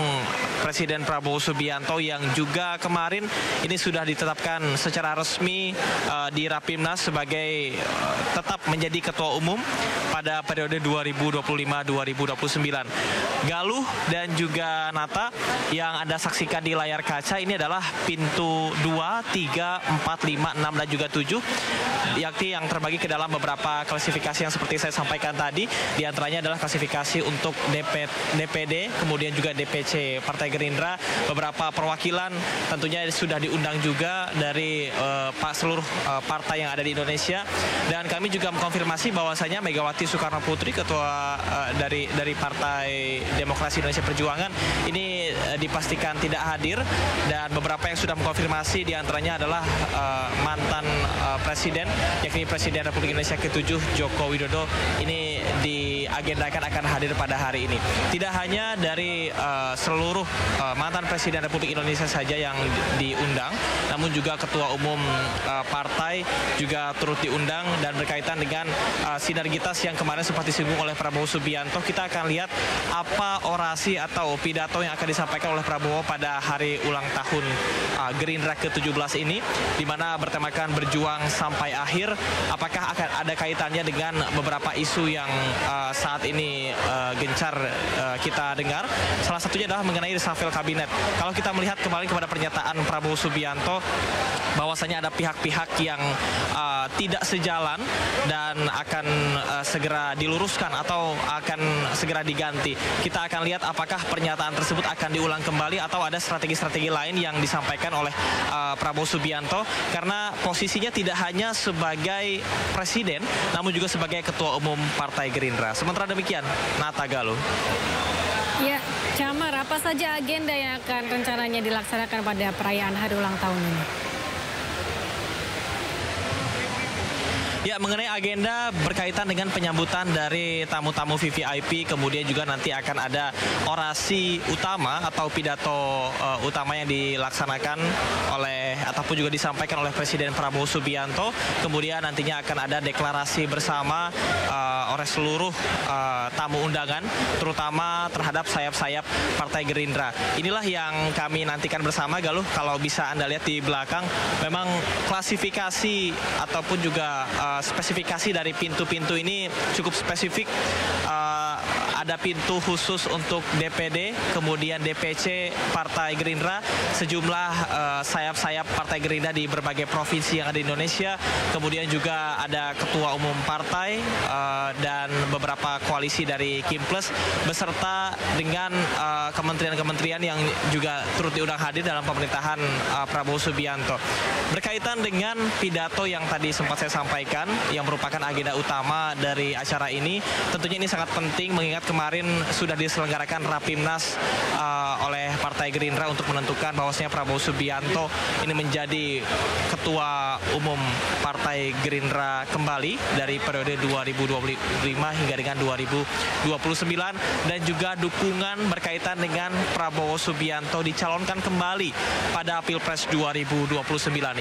[SPEAKER 9] Presiden Prabowo Subianto yang juga kemarin ini sudah ditetapkan secara resmi di Rapimnas sebagai tetap menjadi ketua umum pada periode 2025-2029. Galuh dan juga Nata, yang Anda saksikan di layar kaca ini adalah pintu 2, 3, 4, 5, 6 dan juga 7, yakni yang terbagi ke dalam beberapa klasifikasi yang seperti saya sampaikan tadi. Di antaranya adalah klasifikasi untuk DPD, kemudian juga DPC Partai Gerindra. Beberapa perwakilan tentunya sudah diundang juga dari seluruh partai yang ada di Indonesia. Dan kami juga mengkonfirmasi bahwasanya Megawati Soekarno Putri, ketua dari Partai Demokrasi Indonesia Perjuangan, ini dipastikan tidak hadir. Dan beberapa yang sudah mengkonfirmasi diantaranya adalah mantan presiden, yakni Presiden Republik Indonesia ke-7 Joko Widodo, ini diagendakan akan hadir pada hari ini. Tidak hanya dari seluruh mantan Presiden Republik Indonesia saja yang diundang, namun juga Ketua Umum Partai juga turut diundang. Dan berkaitan dengan sinergitas yang kemarin sempat disinggung oleh Prabowo Subianto, kita akan lihat apa orasi atau pidato yang akan disampaikan oleh Prabowo pada hari ulang tahun Gerindra ke-17 ini, di mana bertemakan berjuang sampai akhir. Apakah akan ada kaitannya dengan beberapa isu yang saat ini gencar kita dengar? Salah satunya adalah mengenai reshuffle kabinet. Kalau kita melihat kembali kepada pernyataan Prabowo Subianto, bahwasanya ada pihak-pihak yang tidak sejalan dan akan segera diluruskan atau akan segera diganti. Kita akan lihat apakah pernyataan tersebut akan diulang kembali atau ada strategi-strategi lain yang disampaikan oleh Prabowo Subianto, karena posisinya tidak hanya sebagai presiden namun juga sebagai ketua umum Partai Gerindra. Sementara demikian, Nata, Galuh.
[SPEAKER 1] Ya, Camar, apa saja agenda yang akan rencananya dilaksanakan pada perayaan hari ulang tahun ini?
[SPEAKER 9] Ya, mengenai agenda berkaitan dengan penyambutan dari tamu-tamu VVIP, kemudian juga nanti akan ada orasi utama atau pidato utama yang dilaksanakan oleh ataupun juga disampaikan oleh Presiden Prabowo Subianto. Kemudian nantinya akan ada deklarasi bersama oleh seluruh tamu undangan, terutama terhadap sayap-sayap Partai Gerindra. Inilah yang kami nantikan bersama, Galuh. Kalau bisa Anda lihat di belakang, memang klasifikasi ataupun juga spesifikasi dari pintu-pintu ini cukup spesifik. Ada pintu khusus untuk DPD, kemudian DPC Partai Gerindra, sejumlah sayap-sayap Partai Gerindra di berbagai provinsi yang ada di Indonesia, kemudian juga ada ketua umum partai dan beberapa koalisi dari Kim Plus, beserta dengan kementerian-kementerian yang juga turut diundang hadir dalam pemerintahan Prabowo Subianto. Berkaitan dengan pidato yang tadi sempat saya sampaikan, yang merupakan agenda utama dari acara ini, tentunya ini sangat penting mengingat kemarin sudah diselenggarakan Rapimnas oleh Partai Gerindra untuk menentukan bahwasanya Prabowo Subianto ini menjadi ketua umum Partai Gerindra kembali dari periode 2025 hingga dengan 2029, dan juga dukungan berkaitan dengan Prabowo Subianto dicalonkan kembali pada Pilpres 2029.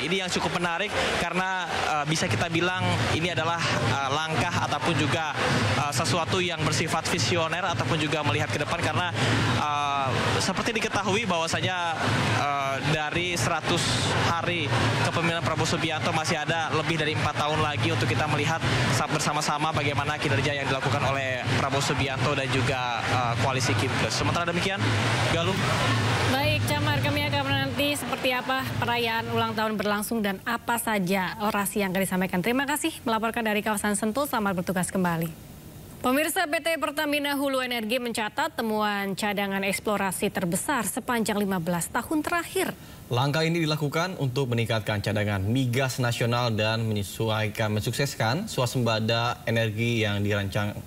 [SPEAKER 9] Ini yang cukup menarik karena bisa kita bilang ini adalah langkah ataupun juga sesuatu yang bersifat visioner ataupun juga melihat ke depan, karena seperti diketahui bahwasanya dari 100 hari kepemimpinan Prabowo Subianto masih ada lebih dari 4 tahun lagi untuk kita melihat bersama-sama bagaimana kinerja yang dilakukan oleh Prabowo Subianto dan juga koalisi Kim Plus. Sementara demikian, Galuh.
[SPEAKER 1] Baik, Camar, kami akan menanti seperti apa perayaan ulang tahun berlangsung dan apa saja orasi yang akan disampaikan. Terima kasih melaporkan dari kawasan Sentul. Selamat bertugas kembali. Pemirsa, PT Pertamina Hulu Energi mencatat temuan cadangan eksplorasi terbesar sepanjang 15 tahun terakhir.
[SPEAKER 2] Langkah ini dilakukan untuk meningkatkan cadangan migas nasional dan mensukseskan swasembada energi yang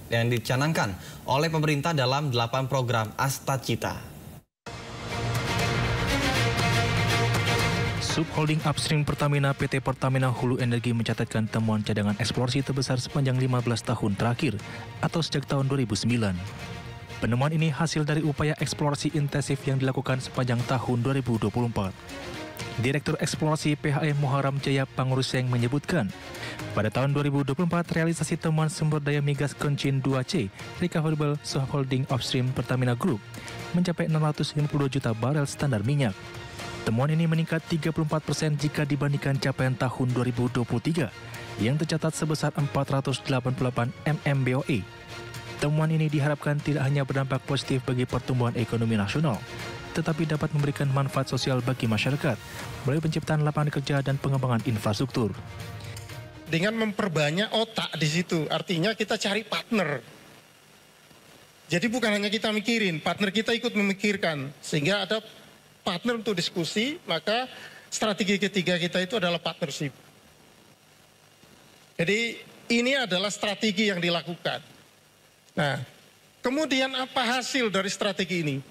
[SPEAKER 2] dicanangkan oleh pemerintah dalam 8 program Asta Cita.
[SPEAKER 10] Subholding Upstream Pertamina PT Pertamina Hulu Energi mencatatkan temuan cadangan eksplorasi terbesar sepanjang 15 tahun terakhir atau sejak tahun 2009. Penemuan ini hasil dari upaya eksplorasi intensif yang dilakukan sepanjang tahun 2024. Direktur Eksplorasi PHM Muharram Jaya Panguruseng menyebutkan, pada tahun 2024 realisasi temuan sumber daya migas Kencin 2C Recoverable Subholding Upstream Pertamina Group mencapai 652 juta barel standar minyak. Temuan ini meningkat 34% jika dibandingkan capaian tahun 2023 yang tercatat sebesar 488 MMBOE. Temuan ini diharapkan tidak hanya berdampak positif bagi pertumbuhan ekonomi nasional, tetapi dapat memberikan manfaat sosial bagi masyarakat melalui penciptaan lapangan kerja dan pengembangan infrastruktur.
[SPEAKER 11] Dengan memperbanyak otak di situ, artinya kita cari partner. Jadi bukan hanya kita mikirin, partner kita ikut memikirkan, sehingga ada partner untuk diskusi, maka strategi ketiga kita itu adalah partnership. Jadi ini adalah strategi yang dilakukan. Nah, kemudian apa hasil dari strategi ini?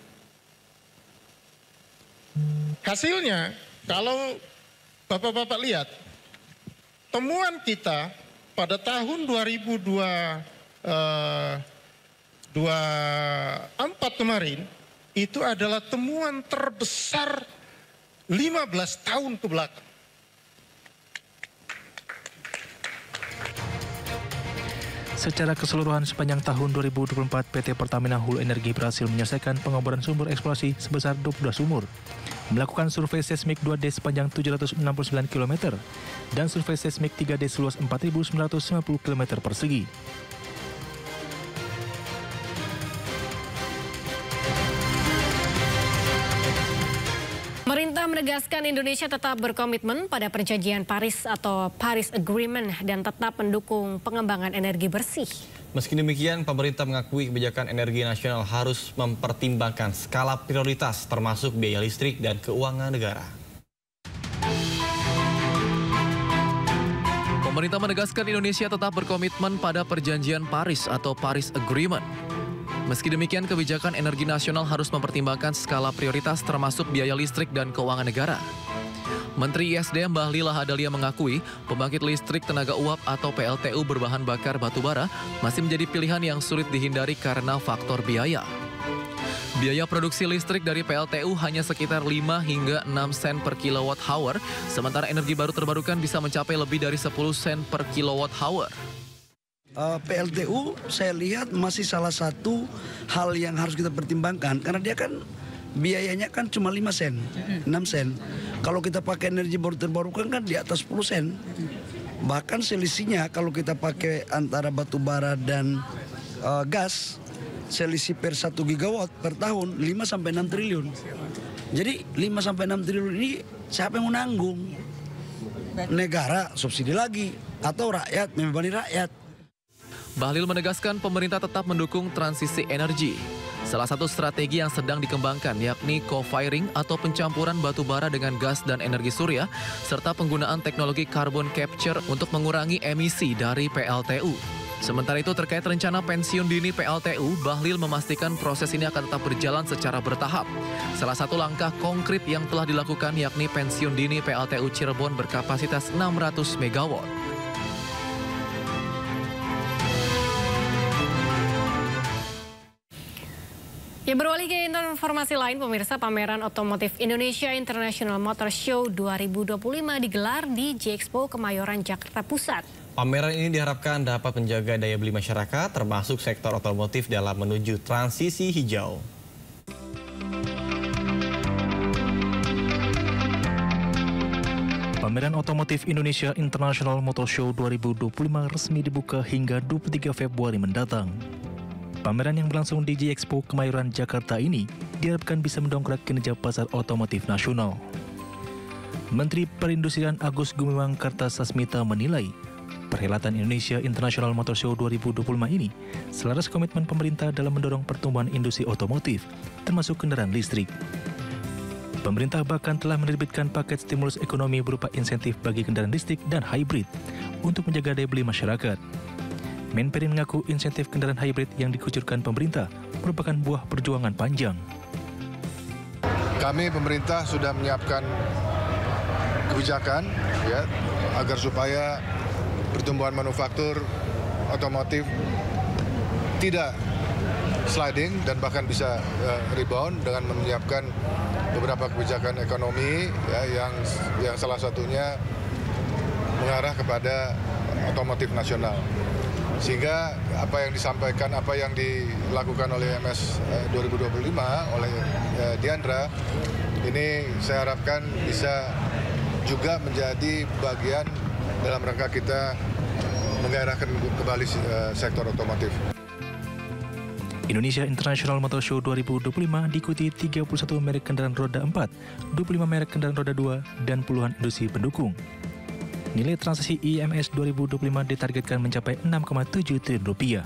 [SPEAKER 11] Hasilnya, kalau Bapak-Bapak lihat, temuan kita pada tahun 2024 kemarin, itu adalah temuan terbesar 15 tahun ke belakang.
[SPEAKER 10] Secara keseluruhan sepanjang tahun 2024, PT Pertamina Hulu Energi berhasil menyelesaikan pengeboran sumber eksplorasi sebesar 22 sumur, melakukan survei seismik 2D sepanjang 769 km, dan survei seismik 3D seluas 4.950 km persegi.
[SPEAKER 1] Pemerintah menegaskan Indonesia tetap berkomitmen pada perjanjian Paris atau Paris Agreement dan tetap mendukung pengembangan energi bersih.
[SPEAKER 2] Meski demikian, pemerintah mengakui kebijakan energi nasional harus mempertimbangkan skala prioritas termasuk biaya listrik dan keuangan negara.
[SPEAKER 12] Pemerintah menegaskan Indonesia tetap berkomitmen pada perjanjian Paris atau Paris Agreement. Meski demikian, kebijakan energi nasional harus mempertimbangkan skala prioritas termasuk biaya listrik dan keuangan negara. Menteri ISDM Bahlil Lahadalia mengakui pembangkit listrik tenaga uap atau PLTU berbahan bakar batubara masih menjadi pilihan yang sulit dihindari karena faktor biaya. Biaya produksi listrik dari PLTU hanya sekitar 5 hingga 6 sen per kilowatt hour, sementara energi baru terbarukan bisa mencapai lebih dari 10 sen per kilowatt hour.
[SPEAKER 13] PLTU saya lihat masih salah satu hal yang harus kita pertimbangkan karena dia kan biayanya kan cuma 5 sen, 6 sen. Kalau kita pakai energi baru terbarukan kan di atas 10 sen. Bahkan selisihnya kalau kita pakai antara batu bara dan gas, selisih per 1 gigawatt per tahun 5-6 triliun. Jadi 5-6 triliun ini siapa yang menanggung? Negara subsidi lagi atau rakyat membebani rakyat?
[SPEAKER 12] Bahlil menegaskan pemerintah tetap mendukung transisi energi. Salah satu strategi yang sedang dikembangkan yakni co-firing atau pencampuran batu bara dengan gas dan energi surya, serta penggunaan teknologi carbon capture untuk mengurangi emisi dari PLTU. Sementara itu terkait rencana pensiun dini PLTU, Bahlil memastikan proses ini akan tetap berjalan secara bertahap. Salah satu langkah konkret yang telah dilakukan yakni pensiun dini PLTU Cirebon berkapasitas 600 MW.
[SPEAKER 1] Ya, beralih ke informasi lain, pemirsa, pameran otomotif Indonesia International Motor Show 2025 digelar di J-Expo Kemayoran, Jakarta Pusat.
[SPEAKER 2] Pameran ini diharapkan dapat menjaga daya beli masyarakat, termasuk sektor otomotif dalam menuju transisi hijau.
[SPEAKER 10] Pameran otomotif Indonesia International Motor Show 2025 resmi dibuka hingga 23 Februari mendatang. Pameran yang berlangsung di J-Expo Kemayoran, Jakarta ini diharapkan bisa mendongkrak kinerja pasar otomotif nasional. Menteri Perindustrian Agus Gumiwang Kartasasmita menilai perhelatan Indonesia International Motor Show 2025 ini selaras komitmen pemerintah dalam mendorong pertumbuhan industri otomotif, termasuk kendaraan listrik. Pemerintah bahkan telah menerbitkan paket stimulus ekonomi berupa insentif bagi kendaraan listrik dan hybrid untuk menjaga daya beli masyarakat. Menperin mengaku insentif kendaraan hybrid yang dikucurkan pemerintah merupakan buah perjuangan panjang.
[SPEAKER 25] Kami pemerintah sudah menyiapkan
[SPEAKER 8] kebijakan ya agar supaya pertumbuhan manufaktur otomotif tidak sliding dan bahkan bisa rebound dengan menyiapkan beberapa kebijakan ekonomi ya, yang salah satunya mengarah kepada otomotif nasional. Sehingga apa yang disampaikan, apa yang dilakukan oleh MS 2025 oleh Diandra, ini saya harapkan bisa juga menjadi bagian dalam rangka kita menggairahkan kembali sektor otomotif.
[SPEAKER 10] Indonesia International Motor Show 2025 diikuti 31 merek kendaraan roda 4, 25 merek kendaraan roda 2, dan puluhan industri pendukung. Nilai transaksi IMS 2025 ditargetkan mencapai 6,7 triliun rupiah.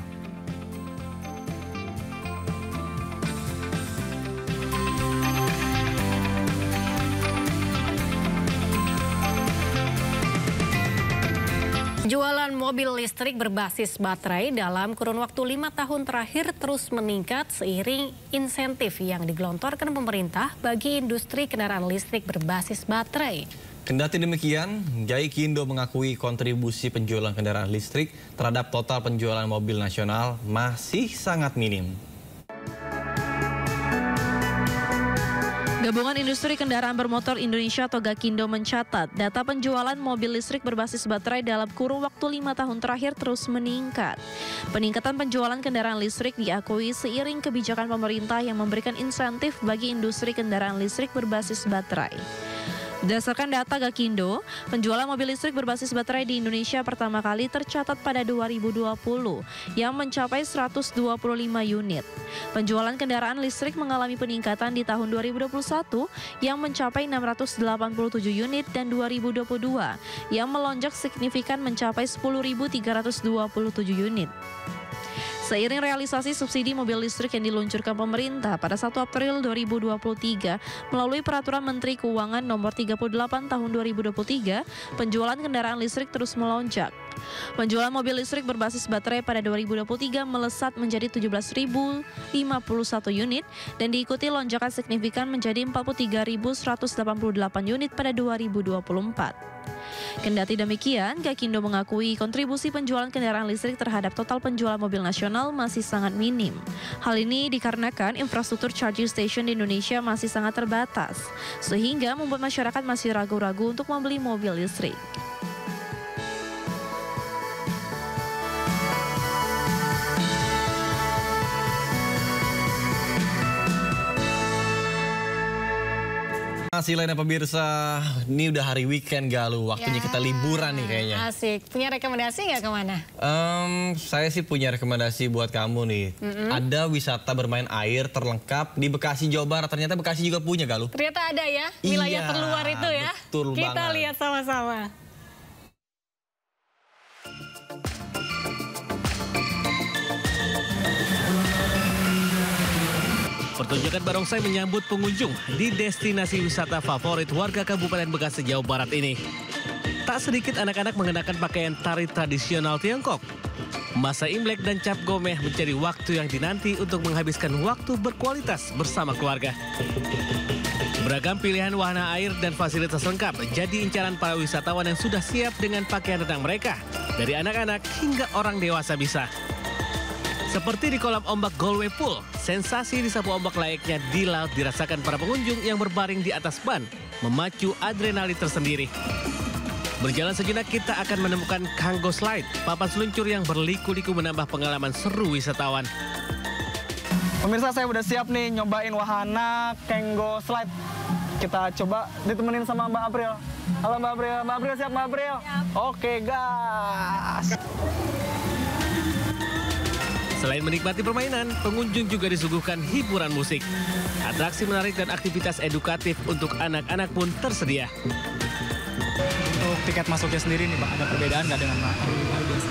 [SPEAKER 1] Jualan mobil listrik berbasis baterai dalam kurun waktu 5 tahun terakhir terus meningkat seiring insentif yang digelontorkan pemerintah bagi industri kendaraan listrik berbasis baterai.
[SPEAKER 2] Kendati demikian, Gaikindo mengakui kontribusi penjualan kendaraan listrik terhadap total penjualan mobil nasional masih sangat minim.
[SPEAKER 14] Gabungan Industri Kendaraan Bermotor Indonesia atau Gaikindo mencatat data penjualan mobil listrik berbasis baterai dalam kurun waktu 5 tahun terakhir terus meningkat. Peningkatan penjualan kendaraan listrik diakui seiring kebijakan pemerintah yang memberikan insentif bagi industri kendaraan listrik berbasis baterai. Berdasarkan data Gaikindo, penjualan mobil listrik berbasis baterai di Indonesia pertama kali tercatat pada 2020 yang mencapai 125 unit. Penjualan kendaraan listrik mengalami peningkatan di tahun 2021 yang mencapai 687 unit dan 2022 yang melonjak signifikan mencapai 10.327 unit. Seiring realisasi subsidi mobil listrik yang diluncurkan pemerintah pada 1 April 2023 melalui Peraturan Menteri Keuangan Nomor 38 Tahun 2023, penjualan kendaraan listrik terus melonjak. Penjualan mobil listrik berbasis baterai pada 2023 melesat menjadi 17.051 unit dan diikuti lonjakan signifikan menjadi 43.188 unit pada 2024. Kendati demikian, Gaikindo mengakui kontribusi penjualan kendaraan listrik terhadap total penjualan mobil nasional masih sangat minim. Hal ini dikarenakan infrastruktur charging station di Indonesia masih sangat terbatas, sehingga membuat masyarakat masih ragu-ragu untuk membeli mobil listrik.
[SPEAKER 2] Masih lainnya pemirsa, ini udah hari weekend Galuh, waktunya kita liburan nih kayaknya.
[SPEAKER 1] Asik, punya rekomendasi nggak kemana?
[SPEAKER 2] Saya sih punya rekomendasi buat kamu nih. Ada wisata bermain air terlengkap di Bekasi, Jawa Barat. Ternyata Bekasi juga punya Galuh.
[SPEAKER 1] Ternyata ada ya, wilayah terluar itu ya.
[SPEAKER 2] Betul
[SPEAKER 1] kita
[SPEAKER 2] banget.
[SPEAKER 1] Lihat sama-sama.
[SPEAKER 15] Pertunjukan barongsai menyambut pengunjung di destinasi wisata favorit warga Kabupaten Bekasi, Jawa Barat ini. Tak sedikit anak-anak mengenakan pakaian tari tradisional Tiongkok. Masa Imlek dan Cap Gomeh menjadi waktu yang dinanti untuk menghabiskan waktu berkualitas bersama keluarga. Beragam pilihan wahana air dan fasilitas lengkap jadi incaran para wisatawan yang sudah siap dengan pakaian renang mereka. Dari anak-anak hingga orang dewasa bisa. Seperti di kolam ombak Galway Pool, sensasi disapu ombak layaknya di laut dirasakan para pengunjung yang berbaring di atas ban, memacu adrenalin tersendiri. Berjalan sejenak kita akan menemukan Kanggo Slide, papan seluncur yang berliku-liku menambah pengalaman seru wisatawan.
[SPEAKER 17] Pemirsa, saya udah siap nih nyobain wahana Kanggo Slide. Kita coba ditemenin sama Mbak April. Halo Mbak April, Mbak April siap Mbak April? Oke, gas!
[SPEAKER 15] Selain menikmati permainan, pengunjung juga disuguhkan hiburan musik. Atraksi menarik dan aktivitas edukatif untuk anak-anak pun tersedia.
[SPEAKER 17] Untuk tiket masuknya sendiri nih Pak, ada perbedaan nggak dengan hari biasa?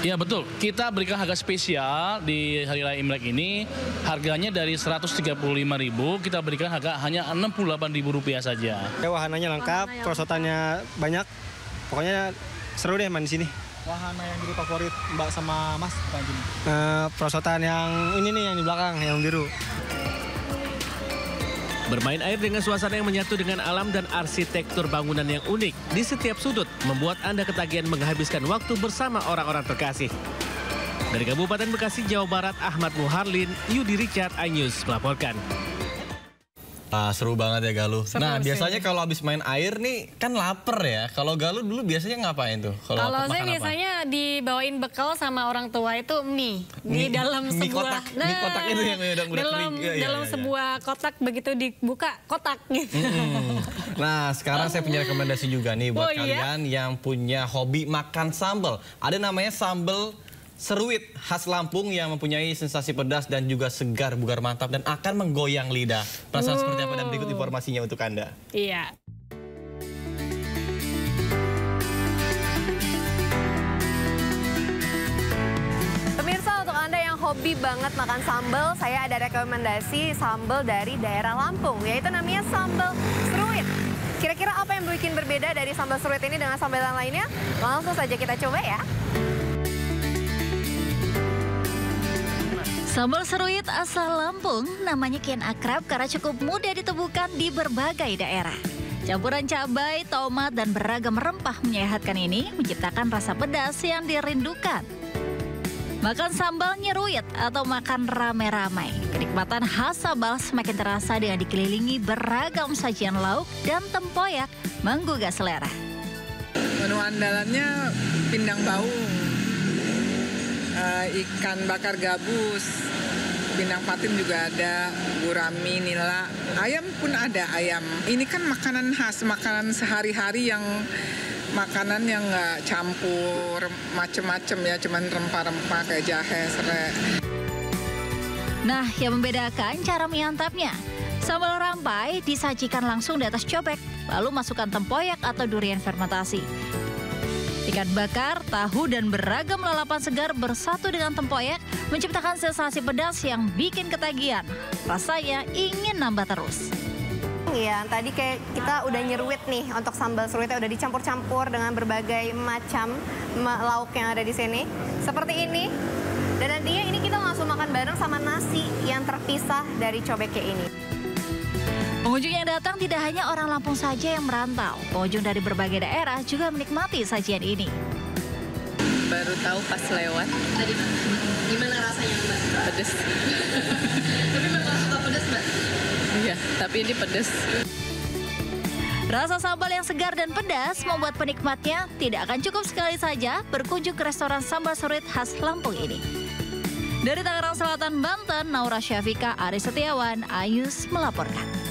[SPEAKER 25] Ya betul, kita berikan harga spesial di Hari Raya Imlek ini. Harganya dari Rp135.000, kita berikan harga hanya Rp68.000 saja.
[SPEAKER 17] Wahananya lengkap, perosotannya banyak, pokoknya seru deh main di sini. Wahana yang jadi favorit Mbak sama Mas apa gini? Perosotan yang ini nih yang di belakang, yang biru.
[SPEAKER 15] Bermain air dengan suasana yang menyatu dengan alam dan arsitektur bangunan yang unik di setiap sudut membuat Anda ketagihan menghabiskan waktu bersama orang-orang terkasih. Dari Kabupaten Bekasi, Jawa Barat, Ahmad Muharlin, Yudi Richard, iNews melaporkan.
[SPEAKER 2] Seru banget ya Galuh.
[SPEAKER 1] Seru
[SPEAKER 2] nah
[SPEAKER 1] sih.
[SPEAKER 2] biasanya kalau habis main air nih kan lapar ya. Kalau Galuh dulu biasanya ngapain tuh?
[SPEAKER 1] Kalau saya biasanya dibawain bekal sama orang tua itu mie di dalam
[SPEAKER 2] mie
[SPEAKER 1] sebuah
[SPEAKER 2] kotak, mie kotak itu yang udah kering.
[SPEAKER 1] dalam sebuah kotak, begitu dibuka kotak gitu.
[SPEAKER 2] Nah sekarang saya punya rekomendasi juga nih buat kalian yang punya hobi makan sambal. Ada namanya sambal seruit khas Lampung yang mempunyai sensasi pedas dan juga segar, bugar, mantap dan akan menggoyang lidah. Penasaran seperti apa, dan berikut informasinya untuk Anda.
[SPEAKER 1] Iya.
[SPEAKER 6] Pemirsa, untuk Anda yang hobi banget makan sambal, saya ada rekomendasi sambal dari daerah Lampung, yaitu namanya sambal seruit. Kira-kira apa yang bikin berbeda dari sambal seruit ini dengan sambal yang lainnya? Langsung saja kita coba ya.
[SPEAKER 16] Sambal seruit asal Lampung namanya kian akrab karena cukup mudah ditemukan di berbagai daerah. Campuran cabai, tomat, dan beragam rempah menyehatkan ini menciptakan rasa pedas yang dirindukan. Makan sambal nyeruit atau makan rame-rame, kenikmatan khas sambal semakin terasa dengan dikelilingi beragam sajian lauk dan tempoyak menggugah selera.
[SPEAKER 18] Menu andalannya pindang baung, ikan bakar gabus, pindang patin juga ada, gurami, nila, ayam pun ada ayam. Ini kan makanan khas, makanan sehari-hari yang makanan yang nggak campur macem-macem ya, cuman rempah-rempah kayak jahe, serai.
[SPEAKER 16] Nah, yang membedakan cara menyantapnya. Sambal rampai disajikan langsung di atas cobek, lalu masukkan tempoyak atau durian fermentasi. Ikan bakar, tahu, dan beragam lalapan segar bersatu dengan tempoyak menciptakan sensasi pedas yang bikin ketagihan. Rasanya ingin nambah terus.
[SPEAKER 6] Iya, tadi kayak kita udah nyeruit nih untuk sambal seruitnya, udah dicampur-campur dengan berbagai macam lauk yang ada di sini. Seperti ini. Dan nantinya ini kita langsung makan bareng sama nasi yang terpisah dari cobeknya ini.
[SPEAKER 16] Pengunjung yang datang tidak hanya orang Lampung saja yang merantau. Pengunjung dari berbagai daerah juga menikmati sajian ini.
[SPEAKER 18] Baru tahu pas lewat.
[SPEAKER 6] Tadi gimana rasanya, Mbak?
[SPEAKER 18] Pedes.
[SPEAKER 6] Tapi Mbak suka pedes, Mbak?
[SPEAKER 18] Iya, tapi ini pedes.
[SPEAKER 16] Rasa sambal yang segar dan pedas membuat penikmatnya tidak akan cukup sekali saja berkunjung ke restoran sambal seruit khas Lampung ini. Dari Tangerang Selatan, Banten, Naura Syafika, Ari Setiawan, iNews melaporkan.